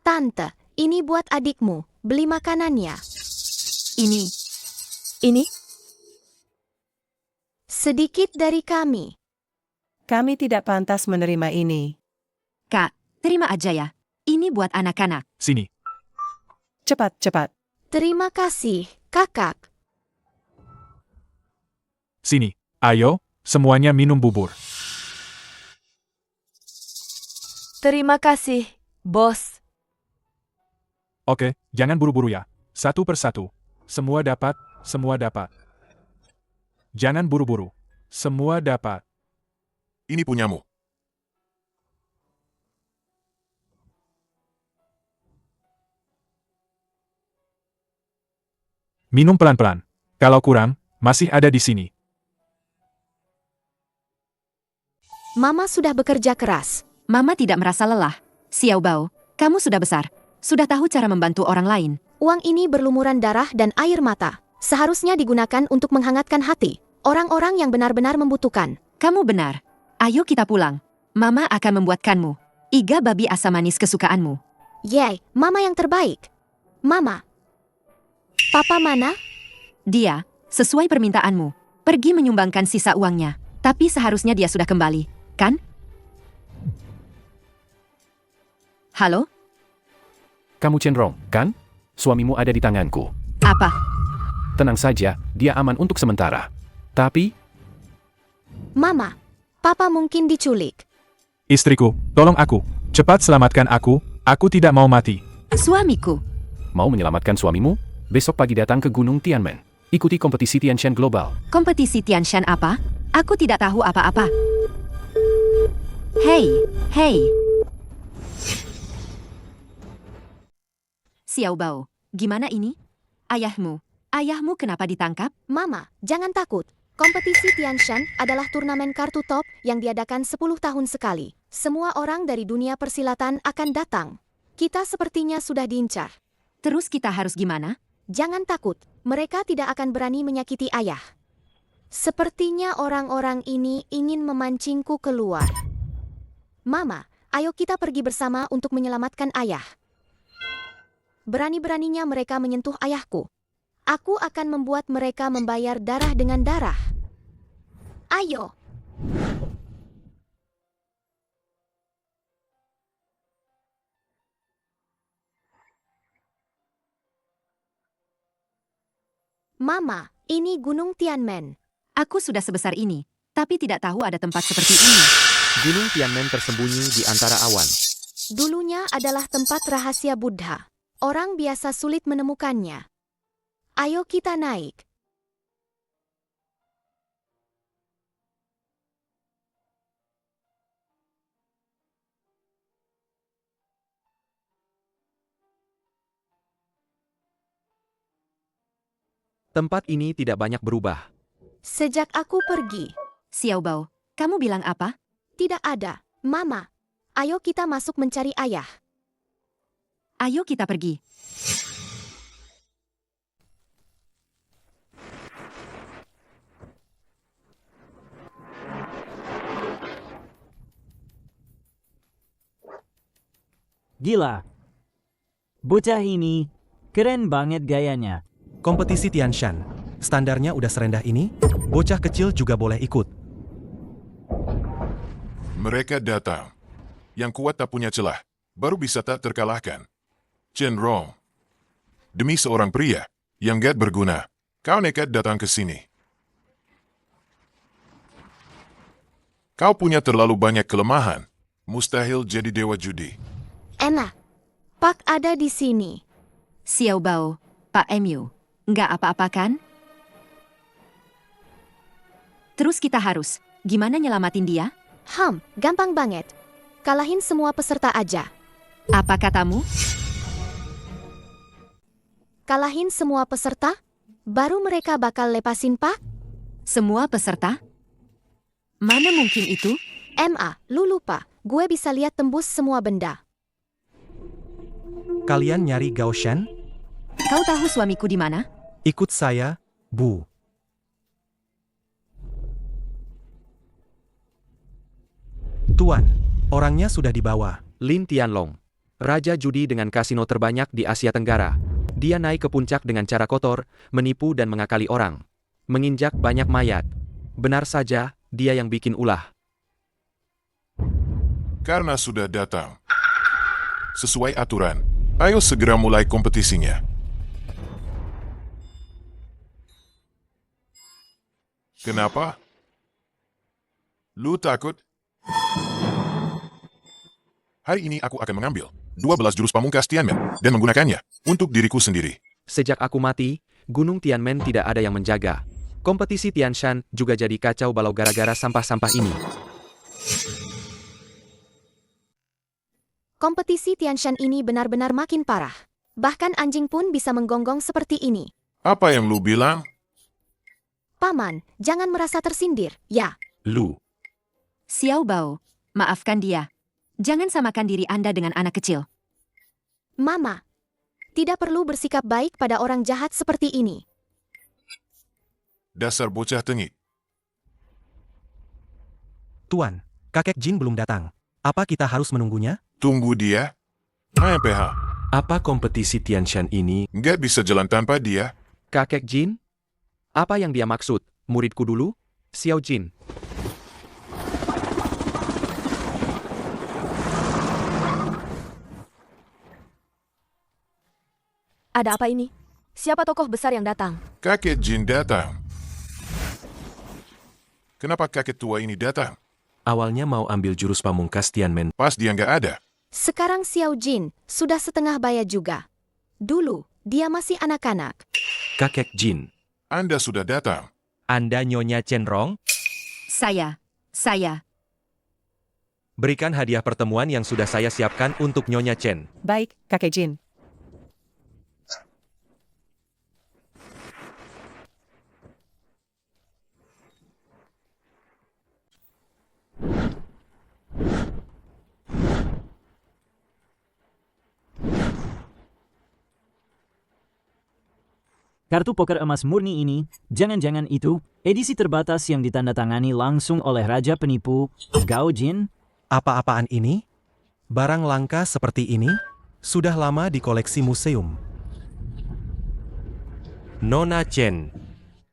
Tante, ini buat adikmu, beli makanannya. Ini? Sedikit dari kami. Kami tidak pantas menerima ini. Kak, terima aja ya. Ini buat anak-anak. Sini. Cepat, cepat. Terima kasih, kakak. Sini. Ayo, semuanya minum bubur. Terima kasih, bos. Oke, jangan buru-buru ya. Satu persatu. Semua dapat, semua dapat. Jangan buru-buru. Semua dapat. Ini punyamu. Minum pelan-pelan. Kalau kurang, masih ada di sini. Mama sudah bekerja keras. Mama tidak merasa lelah. Xiao Bao, kamu sudah besar. Sudah tahu cara membantu orang lain. Uang ini berlumuran darah dan air mata. Seharusnya digunakan untuk menghangatkan hati orang-orang yang benar-benar membutuhkan. Kamu benar. Ayo kita pulang. Mama akan membuatkanmu iga babi asam manis kesukaanmu. Yeay, Mama yang terbaik. Mama. Papa mana? Dia, sesuai permintaanmu, pergi menyumbangkan sisa uangnya. Tapi seharusnya dia sudah kembali, kan? Halo? Kamu Chenrong, kan? Suamimu ada di tanganku. Apa? Tenang saja, dia aman untuk sementara. Tapi, Mama, Papa mungkin diculik. Istriku, tolong aku. Cepat selamatkan aku tidak mau mati. Suamiku. mau menyelamatkan suamimu? Besok pagi datang ke Gunung Tianmen. Ikuti kompetisi Tianshan Global. Kompetisi Tianshan apa? Aku tidak tahu apa-apa. Hei. Xiao Bao, gimana ini? Ayahmu kenapa ditangkap? Mama, jangan takut. Kompetisi Tianshan adalah turnamen kartu top yang diadakan 10 tahun sekali. Semua orang dari dunia persilatan akan datang. Kita sepertinya sudah diincar. Terus kita harus gimana? Jangan takut, mereka tidak akan berani menyakiti ayah. Sepertinya orang-orang ini ingin memancingku keluar. Mama, ayo kita pergi bersama untuk menyelamatkan ayah. Berani-beraninya mereka menyentuh ayahku. Aku akan membuat mereka membayar darah dengan darah. Ayo. Mama, ini Gunung Tianmen. Aku sudah sebesar ini, tapi tidak tahu ada tempat seperti ini. Gunung Tianmen tersembunyi di antara awan. Dulunya adalah tempat rahasia Buddha. Orang biasa sulit menemukannya. Ayo kita naik. Tempat ini tidak banyak berubah. Sejak aku pergi. Xiaobao, kamu bilang apa? Tidak ada. Mama, ayo kita masuk mencari ayah. Ayo kita pergi. Gila. Bocah ini keren banget gayanya. Kompetisi Tianshan. Standarnya udah serendah ini, bocah kecil juga boleh ikut. Mereka datang. Yang kuat tak punya celah, baru bisa tak terkalahkan. Chen Rong. Demi seorang pria yang gak berguna, kau nekat datang ke sini. Kau punya terlalu banyak kelemahan. Mustahil jadi dewa judi. Enak. Pak ada di sini. Xiaobao, Pak Mu, nggak apa-apa kan? Terus kita harus, gimana nyelamatin dia? Gampang banget. Kalahin semua peserta aja. Apa katamu? Kalahin semua peserta, baru mereka bakal lepasin Pak. Semua peserta? Mana mungkin itu? Lu lupa, gue bisa lihat tembus semua benda. Kalian nyari Gao Shen? Kau tahu suamiku di mana? Ikut saya, Bu. Tuan, orangnya sudah dibawa. Lin Tianlong, raja judi dengan kasino terbanyak di Asia Tenggara. Dia naik ke puncak dengan cara kotor, menipu dan mengakali orang. Menginjak banyak mayat. Benar saja, dia yang bikin ulah. Karena sudah datang. Sesuai aturan, ayo segera mulai kompetisinya. Kenapa? Lu takut? Hari ini aku akan mengambil 12 jurus pamungkas Tianmen dan menggunakannya untuk diriku sendiri. Sejak aku mati, Gunung Tianmen tidak ada yang menjaga. Kompetisi Tianshan juga jadi kacau balau gara-gara sampah-sampah ini. Kompetisi Tianshan ini benar-benar makin parah. Bahkan anjing pun bisa menggonggong seperti ini. Apa yang lu bilang? Paman, jangan merasa tersindir, ya. Lu. Xiaobao, maafkan dia. Jangan samakan diri Anda dengan anak kecil. Mama, tidak perlu bersikap baik pada orang jahat seperti ini. Dasar bocah tengik. Tuan, kakek Jin belum datang. Apa kita harus menunggunya? Tunggu dia. PH. Apa kompetisi Tianshan ini? Nggak bisa jalan tanpa dia. Kakek Jin? Apa yang dia maksud? Muridku dulu? Xiao Jin. Ada apa ini? Siapa tokoh besar yang datang? Kakek Jin datang. Kenapa kakek tua ini datang? Awalnya mau ambil jurus pamungkas Tianmen. Pas dia nggak ada. Sekarang Xiao Jin sudah setengah baya juga. Dulu, dia masih anak-anak. Kakek Jin. Anda sudah datang. Anda Nyonya Chen Rong? Saya. Berikan hadiah pertemuan yang sudah saya siapkan untuk Nyonya Chen. Baik, kakek Jin. Kartu poker emas murni ini, jangan-jangan itu, edisi terbatas yang ditandatangani langsung oleh Raja Penipu, Gao Jin? Apa-apaan ini? Barang langka seperti ini? Sudah lama di koleksi museum. Nona Chen.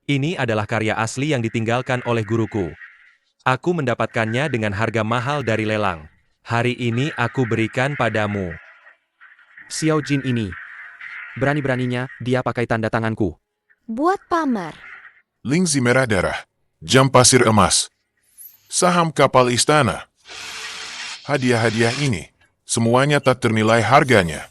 Ini adalah karya asli yang ditinggalkan oleh guruku. Aku mendapatkannya dengan harga mahal dari lelang. Hari ini aku berikan padamu. Xiao Jin ini. Berani-beraninya, dia pakai tanda tanganku. Buat pamer. Lingzi merah darah. Jam pasir emas. Saham kapal istana. Hadiah-hadiah ini, semuanya tak ternilai harganya.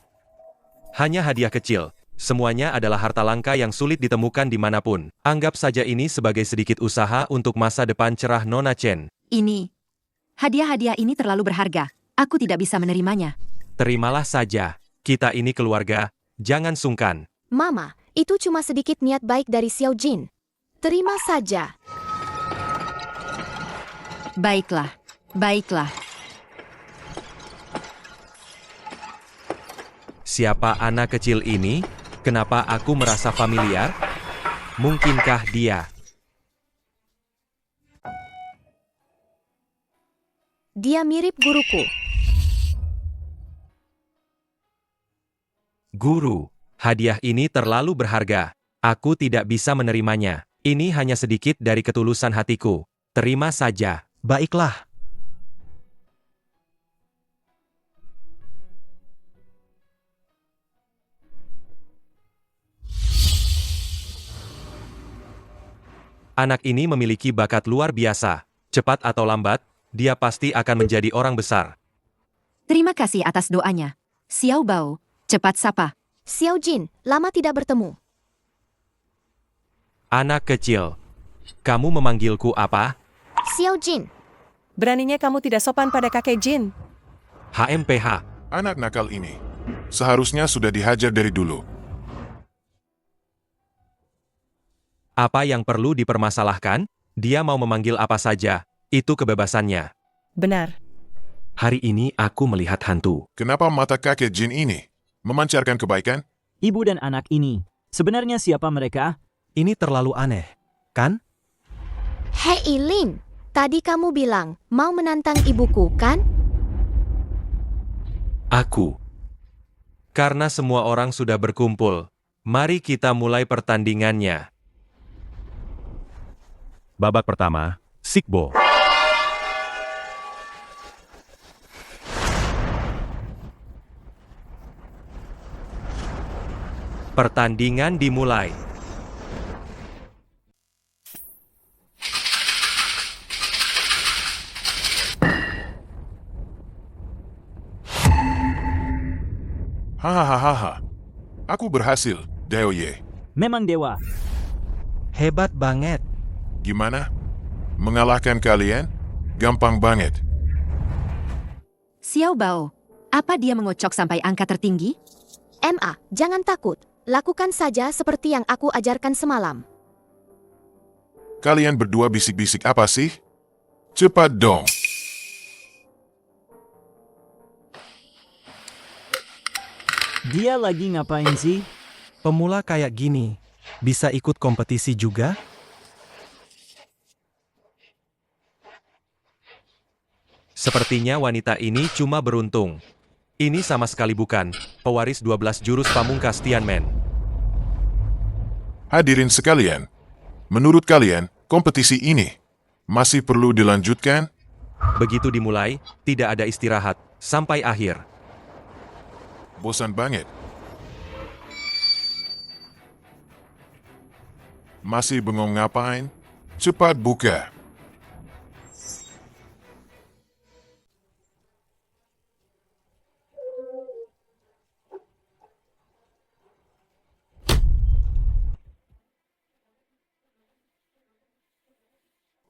Hanya hadiah kecil. Semuanya adalah harta langka yang sulit ditemukan dimanapun. Anggap saja ini sebagai sedikit usaha untuk masa depan cerah Nona Chen. Ini. Hadiah-hadiah ini terlalu berharga. Aku tidak bisa menerimanya. Terimalah saja. Kita ini keluarga. Jangan sungkan. Mama, Itu cuma sedikit niat baik dari Xiao Jin. Terima saja. Baiklah, baiklah. Siapa anak kecil ini? Kenapa aku merasa familiar? Mungkinkah dia? Dia mirip guruku. Guru, hadiah ini terlalu berharga. Aku tidak bisa menerimanya. Ini hanya sedikit dari ketulusan hatiku. Terima saja. Baiklah. Anak ini memiliki bakat luar biasa. Cepat atau lambat, dia pasti akan menjadi orang besar. Terima kasih atas doanya. Xiao Bao, cepat sapa. Xiao Jin, lama tidak bertemu. Anak kecil, kamu memanggilku apa? Xiao Jin. Beraninya kamu tidak sopan pada kakek Jin. HMPH. Anak nakal ini seharusnya sudah dihajar dari dulu. Apa yang perlu dipermasalahkan? Dia mau memanggil apa saja. Itu kebebasannya. Benar. Hari ini aku melihat hantu. Kenapa mata kakek Jin ini memancarkan kebaikan? Ibu dan anak ini, sebenarnya siapa mereka? Ini terlalu aneh, kan? Hei Lin, tadi kamu bilang mau menantang ibuku, kan? Aku. Karena semua orang sudah berkumpul, mari kita mulai pertandingannya. Babak pertama, Sikbo. Pertandingan dimulai. Hahaha. Aku berhasil, Deoye. Memang dewa. Hebat banget. Gimana? Mengalahkan kalian? Gampang banget. Xiao Bao, apa dia mengocok sampai angka tertinggi? MA, jangan takut. Lakukan saja seperti yang aku ajarkan semalam. Kalian berdua bisik-bisik apa sih? Cepat dong. Dia lagi ngapain sih? Pemula kayak gini, bisa ikut kompetisi juga? Sepertinya wanita ini cuma beruntung. Ini sama sekali bukan pewaris 12 jurus pamungkas Tianmen. Hadirin sekalian, menurut kalian, kompetisi ini masih perlu dilanjutkan? Begitu dimulai, tidak ada istirahat, sampai akhir. Bosan banget. Masih bengong ngapain? Cepat buka.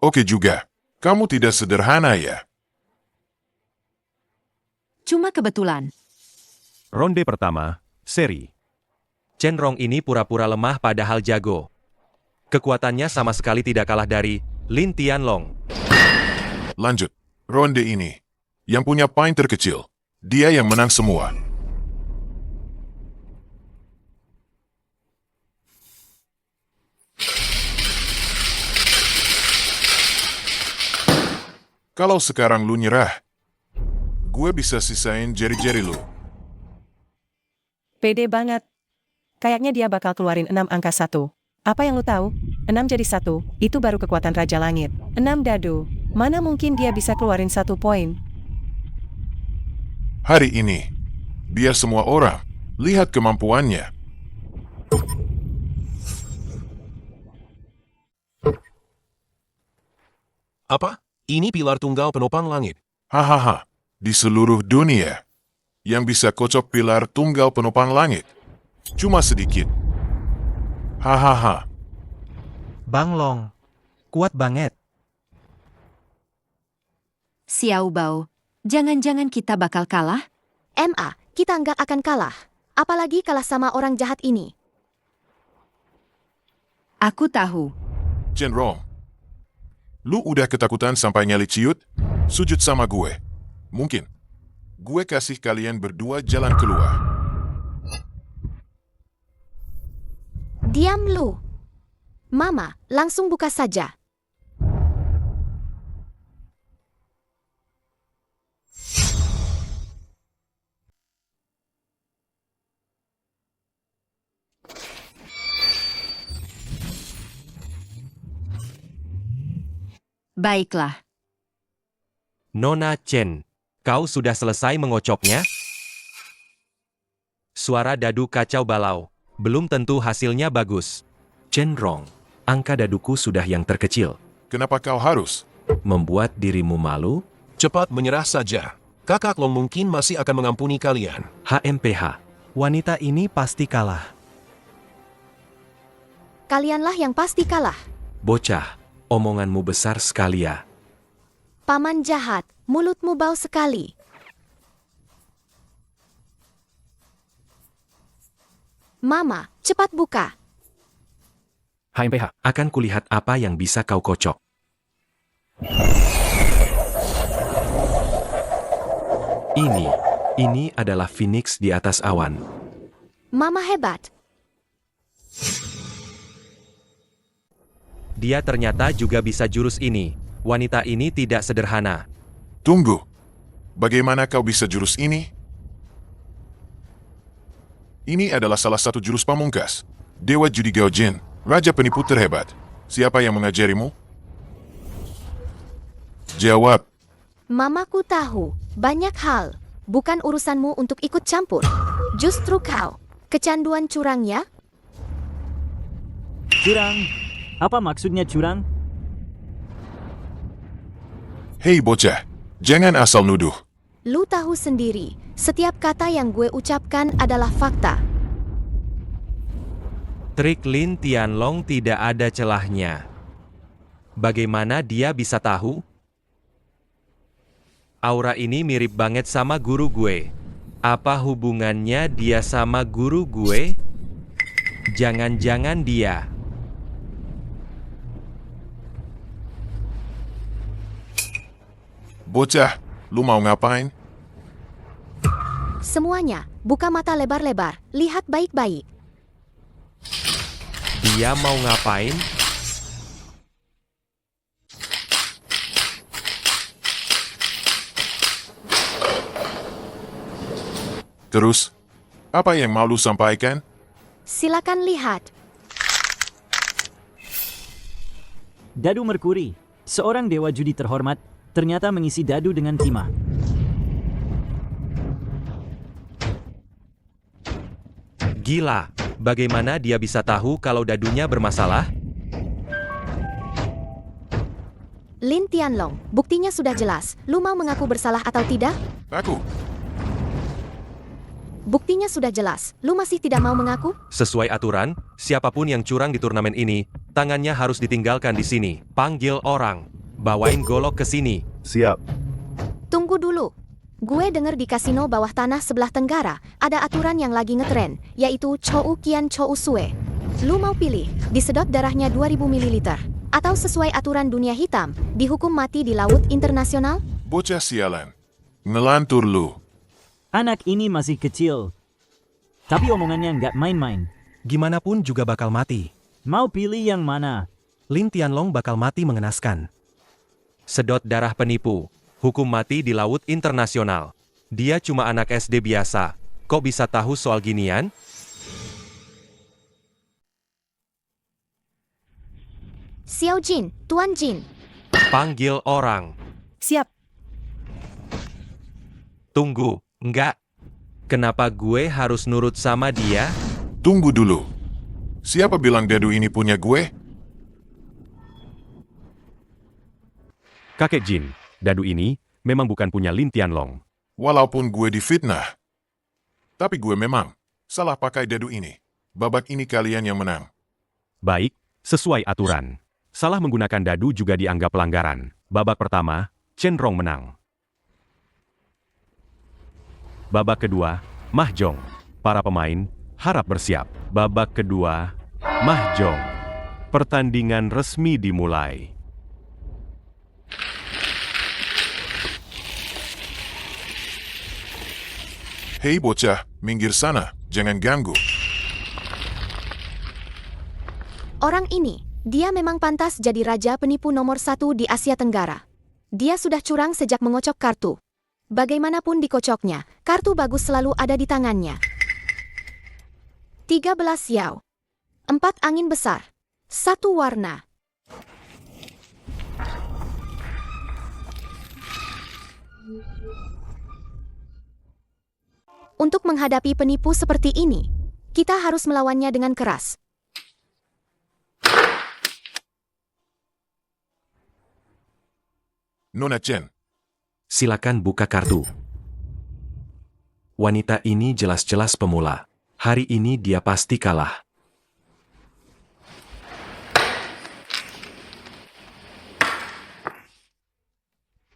Oke juga, kamu tidak sederhana ya. Cuma kebetulan. Ronde pertama, seri. Chenrong ini pura-pura lemah padahal jago. Kekuatannya sama sekali tidak kalah dari Lin Tianlong. Lanjut, ronde ini. Yang punya poin terkecil, dia yang menang semua. Kalau sekarang lu nyerah, gue bisa sisain jari-jari lu. Pede banget. Kayaknya dia bakal keluarin 6 angka 1. Apa yang lu tahu? 6 jadi 1, itu baru kekuatan Raja Langit. 6 dadu, mana mungkin dia bisa keluarin 1 poin? Hari ini, biar semua orang lihat kemampuannya. Apa? Ini pilar tunggal penopang langit. Hahaha, di seluruh dunia, yang bisa kocok pilar tunggal penopang langit, cuma sedikit. Hahaha. Bang Long, kuat banget. Xiao Bao, jangan-jangan kita bakal kalah? MA, kita nggak akan kalah. Apalagi kalah sama orang jahat ini. Aku tahu. Cenrong. Lu udah ketakutan sampai nyali ciut? Sujud sama gue. Mungkin. Gue kasih kalian berdua jalan keluar. Diam lu. Mama, langsung buka saja. Baiklah. Nona Chen, kau sudah selesai mengocoknya? Suara dadu kacau balau. Belum tentu hasilnya bagus. Cenrong, angka daduku sudah yang terkecil. Kenapa kau harus? Membuat dirimu malu? Cepat menyerah saja. Kakak Long mungkin masih akan mengampuni kalian. HMPH. Wanita ini pasti kalah. Kalianlah yang pasti kalah. Bocah, omonganmu besar sekali ya. Paman jahat, mulutmu bau sekali. Mama, cepat buka. HMPH. Akan kulihat apa yang bisa kau kocok. Ini adalah Phoenix di atas awan. Mama hebat. Dia ternyata juga bisa jurus ini. Wanita ini tidak sederhana. Tunggu. Bagaimana kau bisa jurus ini? Ini adalah salah satu jurus pamungkas. Dewa Judi Gaojin, raja penipu terhebat. Siapa yang mengajarimu? Jawab. Mamaku tahu banyak hal. Bukan urusanmu untuk ikut campur. Justru kau. Kecanduan curang ya? Curang? Apa maksudnya curang? Hei bocah, jangan asal nuduh. Lu tahu sendiri, setiap kata yang gue ucapkan adalah fakta. Trik Lin Tianlong tidak ada celahnya. Bagaimana dia bisa tahu? Aura ini mirip banget sama guru gue. Apa hubungannya dia sama guru gue? Jangan-jangan dia. Bocah, lu mau ngapain? Semuanya, buka mata lebar-lebar, lihat baik-baik. Dia mau ngapain? Terus, apa yang mau lu sampaikan? Silakan lihat. Dadu Merkuri, seorang dewa judi terhormat, ternyata mengisi dadu dengan timah. Gila, bagaimana dia bisa tahu kalau dadunya bermasalah? Lin Tianlong, buktinya sudah jelas. Lu mau mengaku bersalah atau tidak? Aku. Buktinya sudah jelas. Lu masih tidak mau mengaku? Sesuai aturan, siapapun yang curang di turnamen ini, tangannya harus ditinggalkan di sini. Panggil orang. Bawain golok ke sini. Siap. Tunggu dulu. Gue denger di kasino bawah tanah sebelah tenggara, ada aturan yang lagi ngetren, yaitu Chou Qian Chou Sue. Lu mau pilih, disedot darahnya 2000 ml, atau sesuai aturan dunia hitam, dihukum mati di laut internasional? Bocah sialan. Ngelantur lu. Anak ini masih kecil, tapi omongannya nggak main-main. Gimanapun juga bakal mati. Mau pilih yang mana? Lin Tianlong bakal mati mengenaskan. Sedot darah penipu. Hukum mati di laut internasional. Dia cuma anak SD biasa. Kok bisa tahu soal ginian? Xiao Jin, Tuan Jin. Panggil orang. Siap. Tunggu, enggak. Kenapa gue harus nurut sama dia? Tunggu dulu. Siapa bilang dadu ini punya gue? Kakek Jin, dadu ini memang bukan punya Lin Tianlong. Walaupun gue difitnah. Tapi gue memang salah pakai dadu ini. Babak ini kalian yang menang. Baik, sesuai aturan. Salah menggunakan dadu juga dianggap pelanggaran. Babak pertama, Cenrong menang. Babak kedua, Mahjong. Para pemain harap bersiap. Babak kedua, Mahjong. Pertandingan resmi dimulai. Hei bocah, minggir sana, jangan ganggu. Orang ini, dia memang pantas jadi raja penipu nomor 1 di Asia Tenggara. Dia sudah curang sejak mengocok kartu. Bagaimanapun dikocoknya, kartu bagus selalu ada di tangannya. 13 Yao. 4 angin besar. 1 warna. Untuk menghadapi penipu seperti ini, kita harus melawannya dengan keras. Nona Chen, Silakan buka kartu. Wanita ini jelas-jelas pemula. Hari ini dia pasti kalah.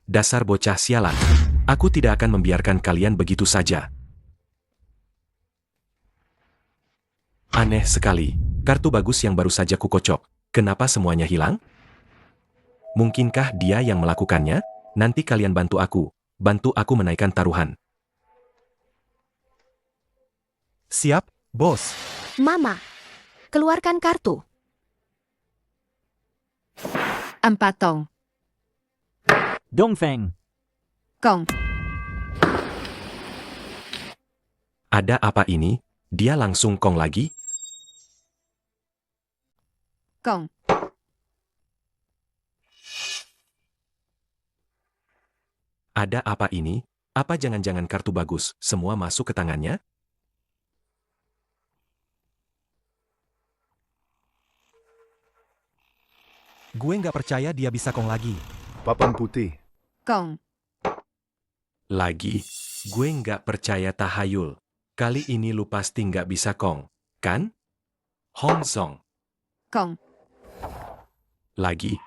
Dasar bocah sialan. Aku tidak akan membiarkan kalian begitu saja. Aneh sekali. Kartu bagus yang baru saja kukocok. Kenapa semuanya hilang? Mungkinkah dia yang melakukannya? Nanti kalian bantu aku. Bantu aku menaikkan taruhan. Siap, bos. Mama, keluarkan kartu. 4 tong. Dongfeng. Kong. Ada apa ini? Dia langsung kong lagi? Kong. Ada apa ini? Apa jangan-jangan kartu bagus semua masuk ke tangannya? Gue nggak percaya dia bisa kong lagi. Papan putih. Kong. Lagi, gue nggak percaya tahayul. Kali ini lu pasti nggak bisa kong, kan? Hong Song. Kong. Lagi.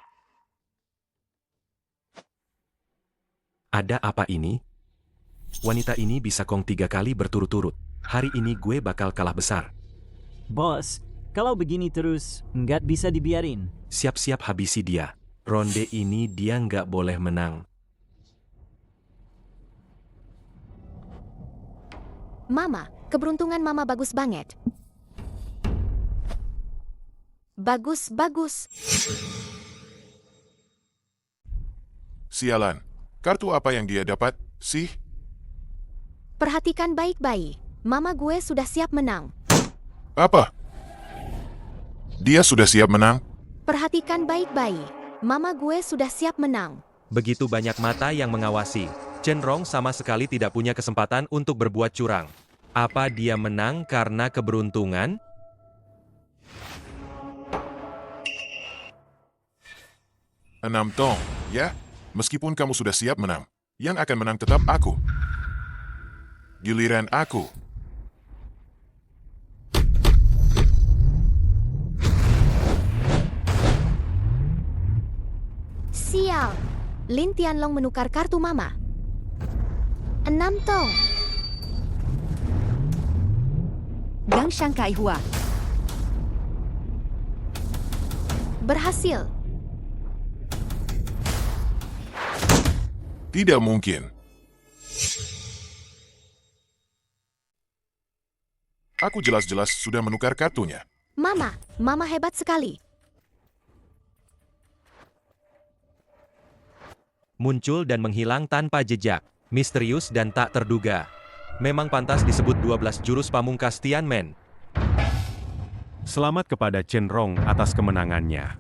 Ada apa ini? Wanita ini bisa kong 3 kali berturut-turut. Hari ini gue bakal kalah besar. Bos, kalau begini terus, nggak bisa dibiarin. Siap-siap habisi dia. Ronde ini dia nggak boleh menang. Mama, keberuntungan Mama bagus banget. Bagus, bagus. sialan. Kartu apa yang dia dapat, sih? Perhatikan baik-baik. Mama gue sudah siap menang. Apa? Dia sudah siap menang? Perhatikan baik-baik. Mama gue sudah siap menang. Begitu banyak mata yang mengawasi. Chen Rong sama sekali tidak punya kesempatan untuk berbuat curang. Apa dia menang karena keberuntungan? Enam tong, ya? Meskipun kamu sudah siap menang, yang akan menang tetap aku. Giliran aku. Sial. Lin Tianlong menukar kartu Mama. 6 tong. Gang Shanghai Hua. Berhasil. Tidak mungkin. Aku jelas-jelas sudah menukar kartunya. Mama hebat sekali. Muncul dan menghilang tanpa jejak. Misterius dan tak terduga. Memang pantas disebut 12 jurus pamungkas Tianmen. Selamat kepada Chen Rong atas kemenangannya.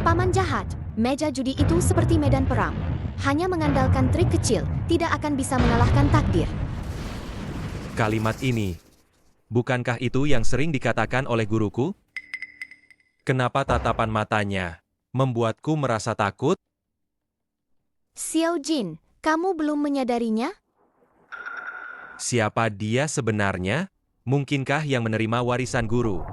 Paman jahat, meja judi itu seperti medan perang. Hanya mengandalkan trik kecil, tidak akan bisa mengalahkan takdir. Kalimat ini, bukankah itu yang sering dikatakan oleh guruku? Kenapa tatapan matanya membuatku merasa takut? Xiao Jin, kamu belum menyadarinya? Siapa dia sebenarnya? Mungkinkah yang menerima warisan guru?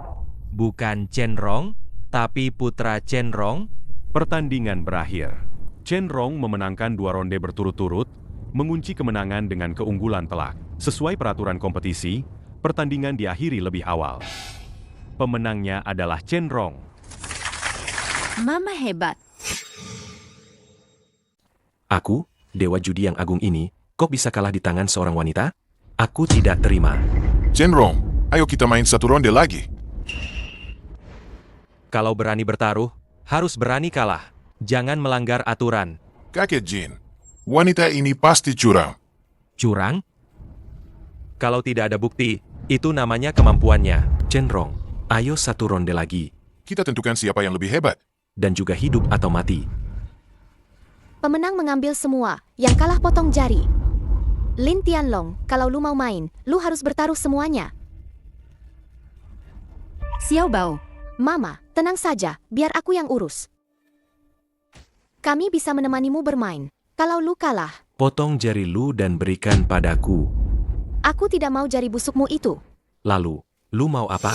Bukan Chen Rong, tapi putra Chen Rong? Pertandingan berakhir. Chen Rong memenangkan 2 ronde berturut-turut, mengunci kemenangan dengan keunggulan telak. Sesuai peraturan kompetisi, pertandingan diakhiri lebih awal. Pemenangnya adalah Chen Rong. Mama hebat. Aku, Dewa Judi yang agung ini, kok bisa kalah di tangan seorang wanita? Aku tidak terima. Chen Rong, ayo kita main satu ronde lagi. Kalau berani bertaruh, harus berani kalah. Jangan melanggar aturan. Kakek Jin, wanita ini pasti curang. Curang? Kalau tidak ada bukti, itu namanya kemampuannya. Chen Rong, ayo satu ronde lagi. Kita tentukan siapa yang lebih hebat. Dan juga hidup atau mati. Pemenang mengambil semua, yang kalah potong jari. Lin Tianlong, kalau lu mau main, lu harus bertaruh semuanya. Xiao Bao. Mama, tenang saja, biar aku yang urus. Kami bisa menemanimu bermain. Kalau lu kalah, Potong jari lu dan berikan padaku. aku tidak mau jari busukmu itu. Lalu, lu mau apa?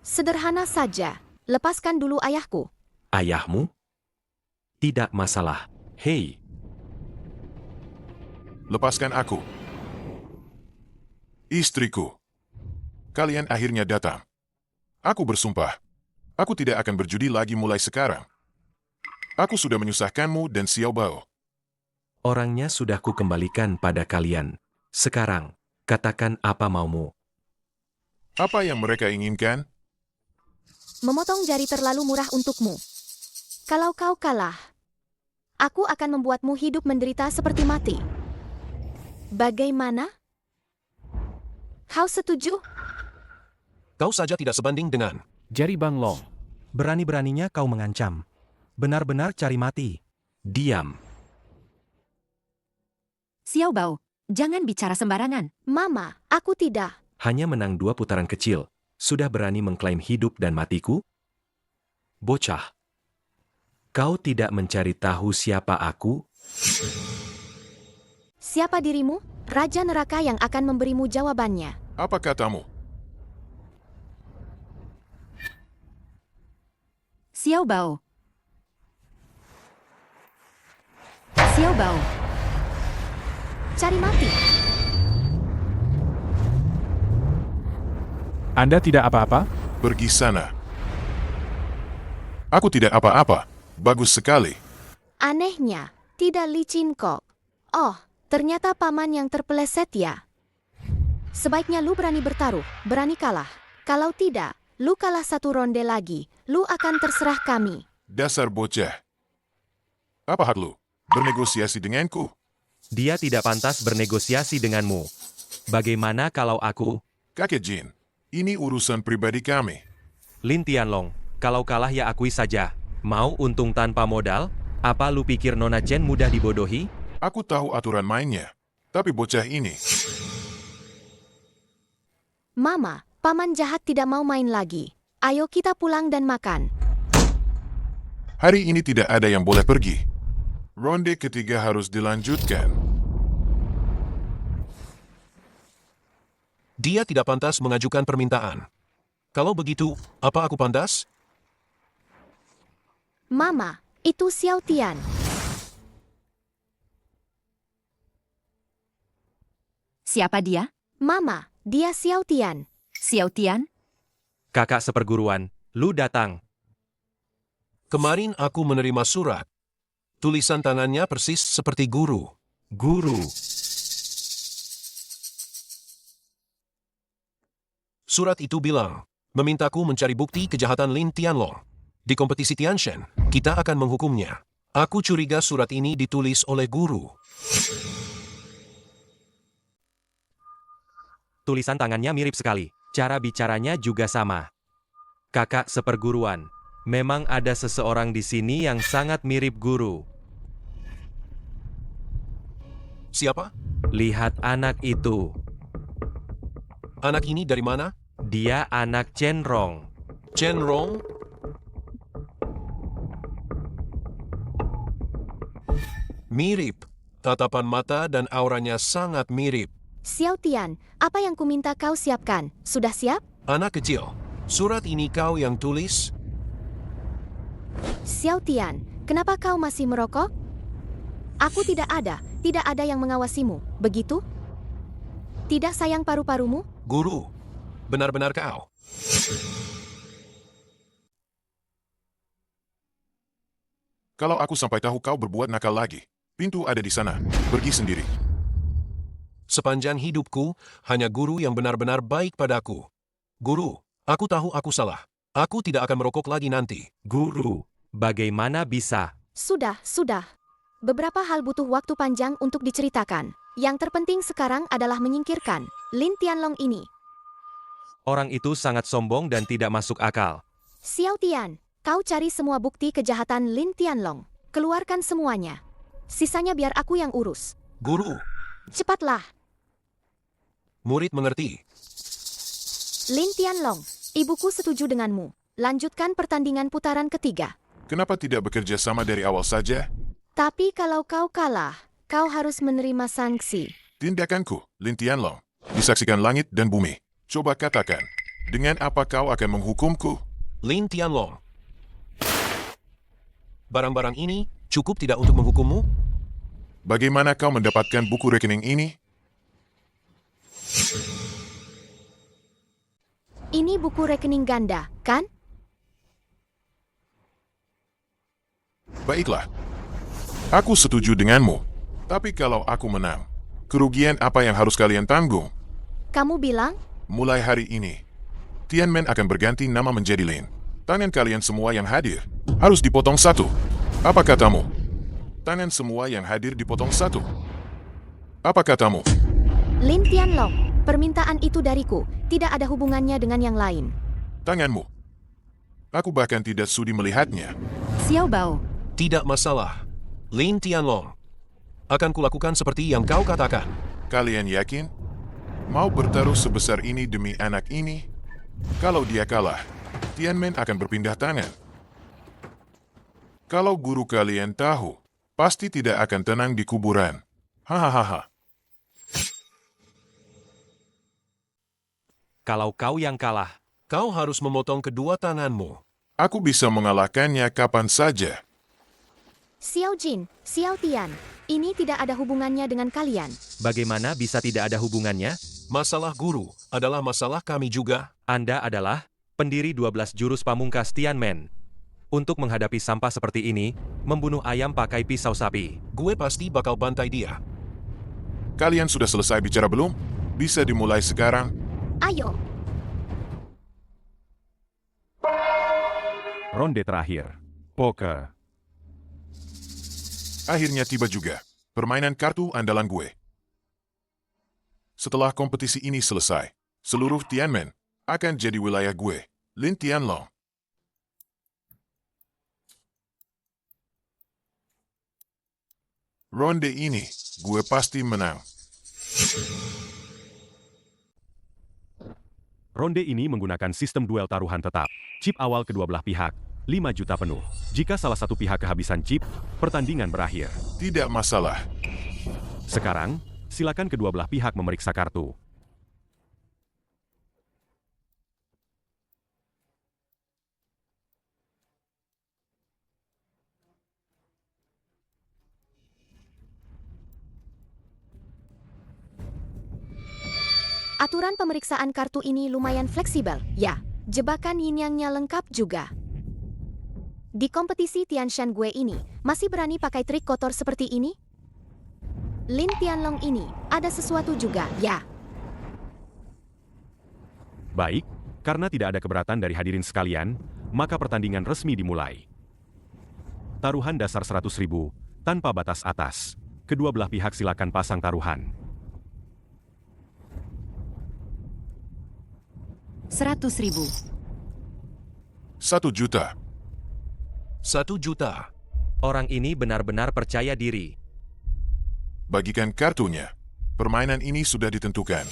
Sederhana saja, lepaskan dulu ayahku. Ayahmu? Tidak masalah. Hei, Lepaskan aku. Istriku. Kalian akhirnya datang. Aku bersumpah. Aku tidak akan berjudi lagi mulai sekarang. Aku sudah menyusahkanmu dan Xiao Bao. orangnya sudah kukembalikan pada kalian. Sekarang, katakan apa maumu. Apa yang mereka inginkan? Memotong jari terlalu murah untukmu. Kalau kau kalah, aku akan membuatmu hidup menderita seperti mati. Bagaimana? Kau setuju? Kau saja tidak sebanding dengan Jari Bang Long. Berani-beraninya kau mengancam. Benar-benar cari mati. Diam. Xiao Bao, jangan bicara sembarangan. Mama, aku tidak. Hanya menang 2 putaran kecil. Sudah berani mengklaim hidup dan matiku? Bocah. Kau tidak mencari tahu siapa aku? Siapa dirimu? Raja neraka yang akan memberimu jawabannya. Apa katamu? Xiao Bao. Xiao Bao. Cari mati. Anda tidak apa-apa? Pergi sana. Aku tidak apa-apa. Bagus sekali. Anehnya, tidak licin kok. Oh, ternyata paman yang terpeleset ya. Sebaiknya lu berani bertaruh, berani kalah. Kalau tidak, lu kalah satu ronde lagi, lu akan terserah kami. Dasar bocah. Apa hak lu? Bernegosiasi denganku? Dia tidak pantas bernegosiasi denganmu. Bagaimana kalau aku? Kakek Jin, ini urusan pribadi kami. Lin Tianlong, kalau kalah ya akui saja. Mau untung tanpa modal? Apa lu pikir Nona Chen mudah dibodohi? Aku tahu aturan mainnya. Tapi bocah ini... Mama, paman jahat tidak mau main lagi. Ayo kita pulang dan makan. Hari ini tidak ada yang boleh pergi. Ronde ketiga harus dilanjutkan. dia tidak pantas mengajukan permintaan. Kalau begitu, apa aku pantas? Mama, itu Xiao Tian. Siapa dia? Mama, dia Xiao Tian. Xiao Tian? Kakak seperguruan, lu datang. Kemarin aku menerima surat. Tulisan tangannya persis seperti guru. Guru. Surat itu bilang, memintaku mencari bukti kejahatan Lin Tianlong. Di kompetisi Tianshan, kita akan menghukumnya. Aku curiga surat ini ditulis oleh guru. Tulisan tangannya mirip sekali. Cara bicaranya juga sama. Kakak seperguruan, memang ada seseorang di sini yang sangat mirip guru. Siapa? Lihat anak itu. Anak ini dari mana? Dia anak Chen Rong. Chen Rong? Mirip. Tatapan mata dan auranya sangat mirip. Xiao Tian, apa yang kuminta kau siapkan? Sudah siap? Anak kecil, surat ini kau yang tulis? Xiao Tian, kenapa kau masih merokok? Aku tidak ada yang mengawasimu, begitu? Tidak sayang paru-parumu? Guru, Benar-benar kau. Kalau aku sampai tahu kau berbuat nakal lagi, pintu ada di sana. Pergi sendiri. Sepanjang hidupku, hanya guru yang benar-benar baik padaku. Guru, aku tahu aku salah. Aku tidak akan merokok lagi nanti. Guru, bagaimana bisa? Sudah. Beberapa hal butuh waktu panjang untuk diceritakan. Yang terpenting sekarang adalah menyingkirkan Lin Tianlong ini. Orang itu sangat sombong dan tidak masuk akal. Xiao Tian, kau cari semua bukti kejahatan Lin Tianlong. Keluarkan semuanya. Sisanya biar aku yang urus. Guru, Cepatlah. murid mengerti. Lin Tianlong, ibuku setuju denganmu. Lanjutkan pertandingan putaran ketiga. Kenapa tidak bekerja sama dari awal saja? Tapi kalau kau kalah, kau harus menerima sanksi. Tindakanku, Lin Tianlong, disaksikan langit dan bumi. Coba katakan, dengan apa kau akan menghukumku? Lin Tianlong. Barang-barang ini cukup tidak untuk menghukummu? Bagaimana kau mendapatkan buku rekening ini? Ini buku rekening ganda, kan? Baiklah, aku setuju denganmu. Tapi kalau aku menang, kerugian apa yang harus kalian tanggung? Kamu bilang? Mulai hari ini, Tianmen akan berganti nama menjadi Lin. Tangan kalian semua yang hadir harus dipotong satu. Apa katamu? Tangan semua yang hadir dipotong satu. Apa katamu? Lin Tianlong, permintaan itu dariku. Tidak ada hubungannya dengan yang lain. Tanganmu. Aku bahkan tidak sudi melihatnya. Xiao Bao. Tidak masalah. Lin Tianlong. Akan kulakukan seperti yang kau katakan. Kalian yakin? Mau bertaruh sebesar ini demi anak ini? Kalau dia kalah, Tianmen akan berpindah tangan. Kalau guru kalian tahu, pasti tidak akan tenang di kuburan. Hahaha. Kalau kau yang kalah, kau harus memotong kedua tanganmu. Aku bisa mengalahkannya kapan saja. Xiao Jin, Xiao Tian, ini tidak ada hubungannya dengan kalian. bagaimana bisa tidak ada hubungannya? Masalah guru adalah masalah kami juga. Anda adalah pendiri 12 jurus pamungkas Tianmen. Untuk menghadapi sampah seperti ini, membunuh ayam pakai pisau sapi. Gue pasti bakal bantai dia. Kalian sudah selesai bicara belum? Bisa dimulai sekarang. Ayo. Ronde terakhir. Poker. Akhirnya tiba juga permainan kartu andalan gue. Setelah kompetisi ini selesai, seluruh Tianmen akan jadi wilayah gue, Lin Tianlong. Ronde ini, gue pasti menang. Ronde ini menggunakan sistem duel taruhan tetap. Chip awal kedua belah pihak, 5 juta penuh. Jika salah satu pihak kehabisan chip, pertandingan berakhir. Tidak masalah. Sekarang, silakan kedua belah pihak memeriksa kartu. Aturan pemeriksaan kartu ini lumayan fleksibel, ya. Jebakan yin-yangnya lengkap juga. Di kompetisi Tianshan gue ini, masih berani pakai trik kotor seperti ini? Lin Tianlong ini, ada sesuatu juga, ya. Baik, karena tidak ada keberatan dari hadirin sekalian, maka pertandingan resmi dimulai. Taruhan dasar 100.000, tanpa batas atas. Kedua belah pihak silakan pasang taruhan. 100.000. 1 juta. 1 juta. Orang ini benar-benar percaya diri. Bagikan kartunya. Permainan ini sudah ditentukan.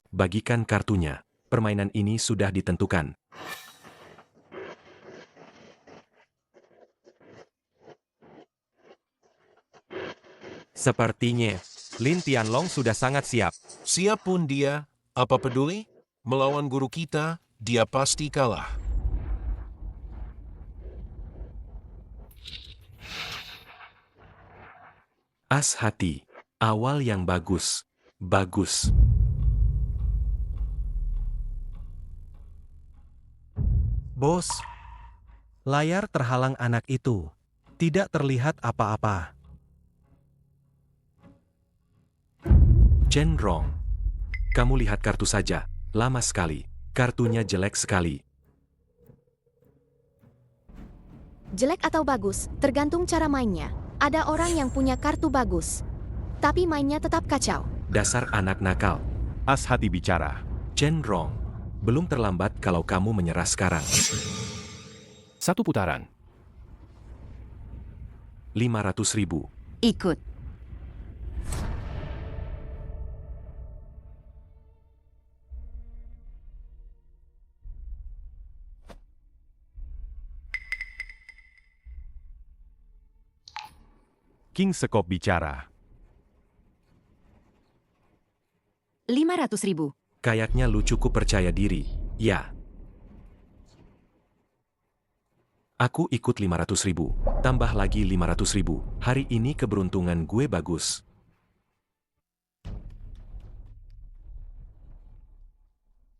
Bagikan kartunya. Permainan ini sudah ditentukan. Sepertinya, Lin Tianlong sudah sangat siap. Siap pun dia, apa peduli? Melawan guru kita, dia pasti kalah. As hati. Awal yang bagus. Bagus. Bos, layar terhalang anak itu. Tidak terlihat apa-apa. Cenrong. Kamu lihat kartu saja. Lama sekali. Kartunya jelek sekali. Jelek atau bagus, tergantung cara mainnya. Ada orang yang punya kartu bagus, tapi mainnya tetap kacau. Dasar anak nakal. As hati bicara. Cenrong. Belum terlambat kalau kamu menyerah sekarang. 1 putaran. 500.000. Ikut. King Sekop bicara. 500.000. Kayaknya lu cukup percaya diri. Ya. Aku ikut 500.000. Tambah lagi 500.000. Hari ini keberuntungan gue bagus.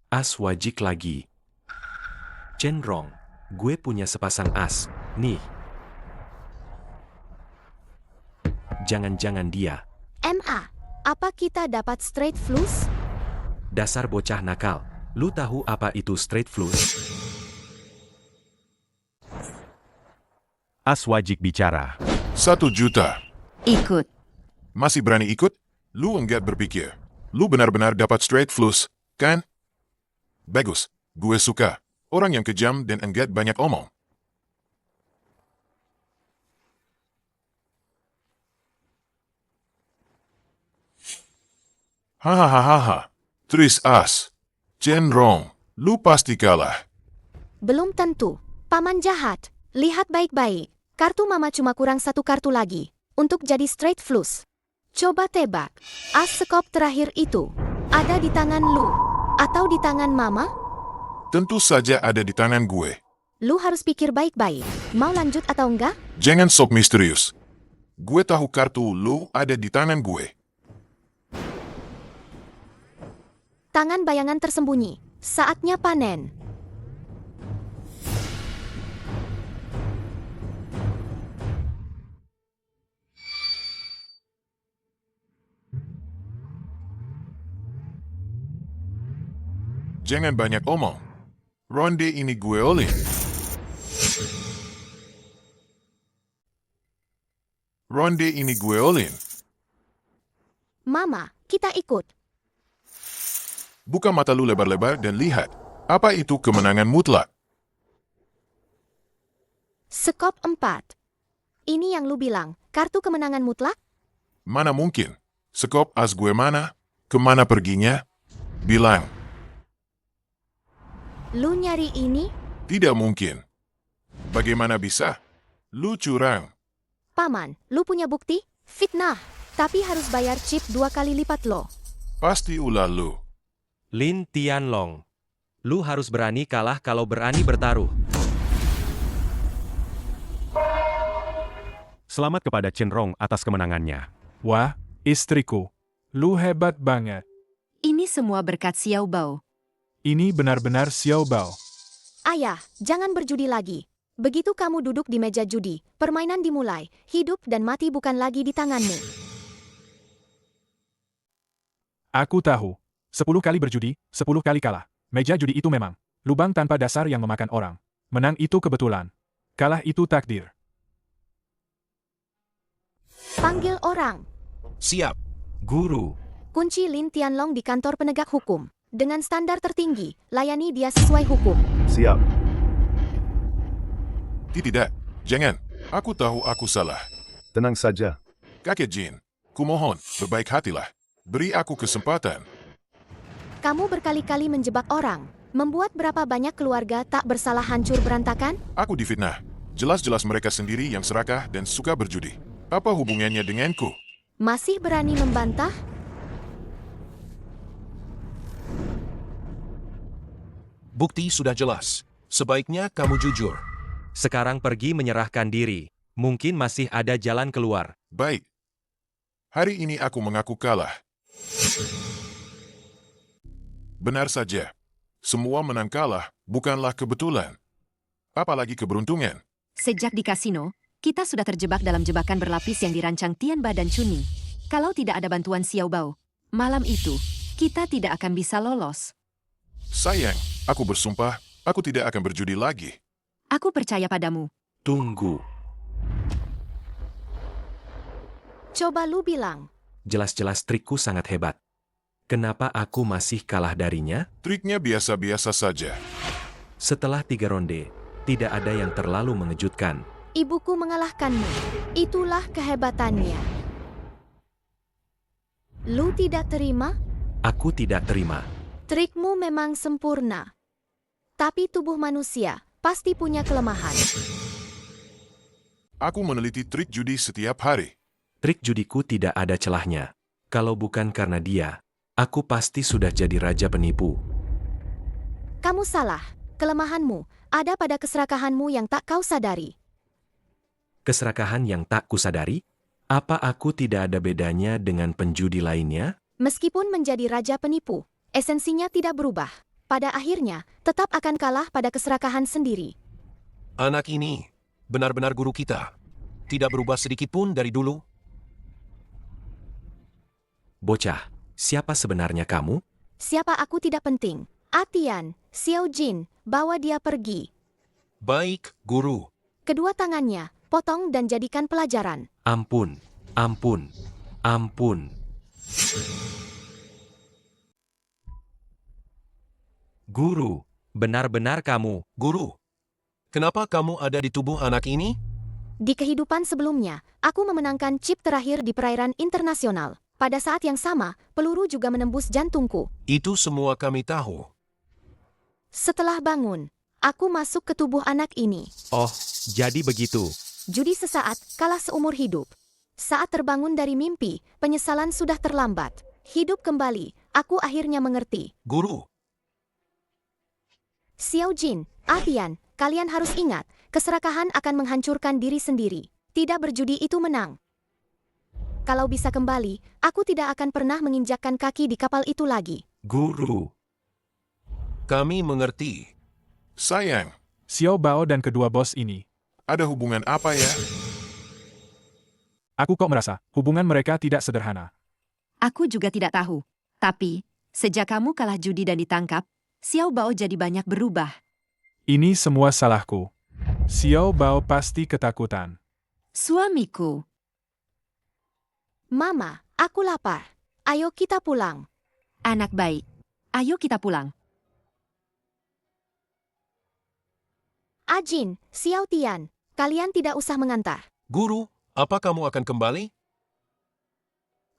As wajik lagi. Cenrong. Gue punya sepasang as. Nih. Jangan-jangan dia. MA, apa kita dapat straight flush? Dasar bocah nakal. Lu tahu apa itu straight flush? As wajik bicara. 1 juta. Ikut. Masih berani ikut? Lu enggak berpikir. Lu benar-benar dapat straight flush, kan? Bagus. Gue suka. Orang yang kejam dan enggak banyak omong. Hahaha. Tris as. Cenrong. Lu pasti kalah. Belum tentu. Paman jahat. Lihat baik-baik. Kartu mama cuma kurang 1 kartu lagi untuk jadi straight flush. Coba tebak. As sekop terakhir itu ada di tangan lu atau di tangan mama? Tentu saja ada di tangan gue. Lu harus pikir baik-baik. Mau lanjut atau enggak? Jangan sok misterius. Gue tahu kartu lu ada di tangan gue. Tangan bayangan tersembunyi. Saatnya panen. Jangan banyak omong. Ronde ini gue olin. Ronde ini gue olin. Mama, kita ikut. Buka mata lu lebar-lebar dan lihat. Apa itu kemenangan mutlak? Sekop 4. Ini yang lu bilang, kartu kemenangan mutlak? Mana mungkin? Sekop as gue mana? Kemana perginya? Bilang. Lu nyari ini? Tidak mungkin. Bagaimana bisa? Lu curang. Paman, lu punya bukti? Fitnah. Tapi harus bayar chip 2 kali lipat lo. Pasti ulah lu. Lin Tianlong. Lu harus berani kalah kalau berani bertaruh. Selamat kepada Cenrong atas kemenangannya. Wah, istriku. Lu hebat banget. Ini semua berkat Xiao Bao. Ini benar-benar Xiao Bao. Ayah, jangan berjudi lagi. Begitu kamu duduk di meja judi, permainan dimulai. Hidup dan mati bukan lagi di tanganmu. Aku tahu. 10 kali berjudi, 10 kali kalah. Meja judi itu memang lubang tanpa dasar yang memakan orang. Menang itu kebetulan. Kalah itu takdir. Panggil orang. Siap. Guru. Kunci Lin Tianlong di kantor penegak hukum. Dengan standar tertinggi, layani dia sesuai hukum. Siap. Tidak. Jangan. Aku tahu aku salah. Tenang saja. Kakek Jin, kumohon, berbaik hatilah. Beri aku kesempatan. Kamu berkali-kali menjebak orang. Membuat berapa banyak keluarga tak bersalah hancur berantakan? Aku difitnah. Jelas-jelas mereka sendiri yang serakah dan suka berjudi. Apa hubungannya denganku? Masih berani membantah? Bukti sudah jelas. Sebaiknya kamu jujur. Sekarang pergi menyerahkan diri. Mungkin masih ada jalan keluar. Baik. Hari ini aku mengaku kalah. Benar saja. Semua menang kalah bukanlah kebetulan. Apalagi keberuntungan. Sejak di kasino, kita sudah terjebak dalam jebakan berlapis yang dirancang Tianba dan Chunning. Kalau tidak ada bantuan Xiao Bao, malam itu, kita tidak akan bisa lolos. Sayang, aku bersumpah, aku tidak akan berjudi lagi. Aku percaya padamu. Tunggu. Coba lu bilang. Jelas-jelas trikku sangat hebat. Kenapa aku masih kalah darinya? Triknya biasa-biasa saja. Setelah 3 ronde, tidak ada yang terlalu mengejutkan. Ibuku mengalahkanmu. Itulah kehebatannya. Lu tidak terima? Aku tidak terima. Trikmu memang sempurna. Tapi tubuh manusia pasti punya kelemahan. Aku meneliti trik judi setiap hari. Trik judiku tidak ada celahnya. Kalau bukan karena dia, aku pasti sudah jadi raja penipu. Kamu salah. Kelemahanmu ada pada keserakahanmu yang tak kau sadari. Keserakahan yang tak kusadari? Apa aku tidak ada bedanya dengan penjudi lainnya? Meskipun menjadi raja penipu, esensinya tidak berubah. Pada akhirnya, tetap akan kalah pada keserakahan sendiri. Anak ini benar-benar guru kita. Tidak berubah sedikit pun dari dulu. Bocah, siapa sebenarnya kamu? Siapa aku tidak penting. Atian, Xiao Jin, bawa dia pergi. Baik, guru. Kedua tangannya, potong dan jadikan pelajaran. Ampun, ampun, ampun. Guru, benar-benar kamu. Guru, kenapa kamu ada di tubuh anak ini? Di kehidupan sebelumnya, aku memenangkan chip terakhir di perairan internasional. Pada saat yang sama, peluru juga menembus jantungku. Itu semua kami tahu. Setelah bangun, aku masuk ke tubuh anak ini. Oh, jadi begitu. Judi sesaat, kalah seumur hidup. Saat terbangun dari mimpi, penyesalan sudah terlambat. Hidup kembali, aku akhirnya mengerti. Guru. Xiao Jin, Atian, kalian harus ingat, keserakahan akan menghancurkan diri sendiri. Tidak berjudi itu menang. Kalau bisa kembali, aku tidak akan pernah menginjakkan kaki di kapal itu lagi. Guru. Kami mengerti. Sayang, Xiao Bao dan kedua bos ini. ada hubungan apa ya? Aku kok merasa hubungan mereka tidak sederhana. Aku juga tidak tahu. Tapi, sejak kamu kalah judi dan ditangkap, Xiao Bao jadi banyak berubah. Ini semua salahku. Xiao Bao pasti ketakutan. Suamiku. Mama, aku lapar. Ayo kita pulang. Anak baik. Ayo kita pulang. Ajin, Xiao Tian, kalian tidak usah mengantar. Guru, apa kamu akan kembali?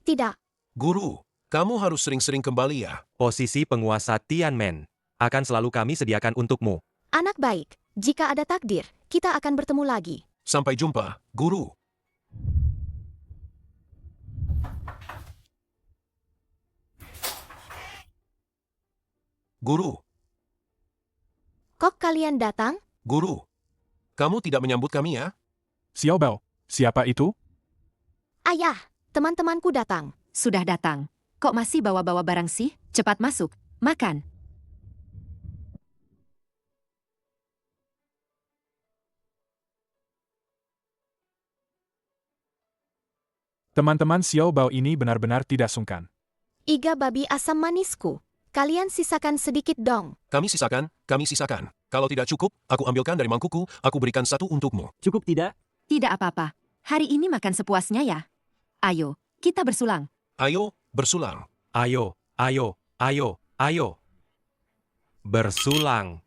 Tidak. Guru, kamu harus sering-sering kembali ya. Posisi penguasa Tianmen akan selalu kami sediakan untukmu. Anak baik, jika ada takdir, kita akan bertemu lagi. Sampai jumpa, guru. Guru, Kok kalian datang? guru. Kamu tidak menyambut kami ya? Xiao Bao, siapa itu? Ayah, teman-temanku datang. Sudah datang. Kok masih bawa-bawa barang sih? Cepat masuk. Makan. Teman-teman Xiao Bao ini benar-benar tidak sungkan. Iga babi asam manisku. Kalian sisakan sedikit dong. Kami sisakan, kami sisakan. Kalau tidak cukup, aku ambilkan dari mangkukku, aku berikan satu untukmu. Cukup tidak? Tidak apa-apa. Hari ini makan sepuasnya ya. Ayo, kita bersulang. Ayo, bersulang. Ayo, ayo, ayo, ayo. Bersulang.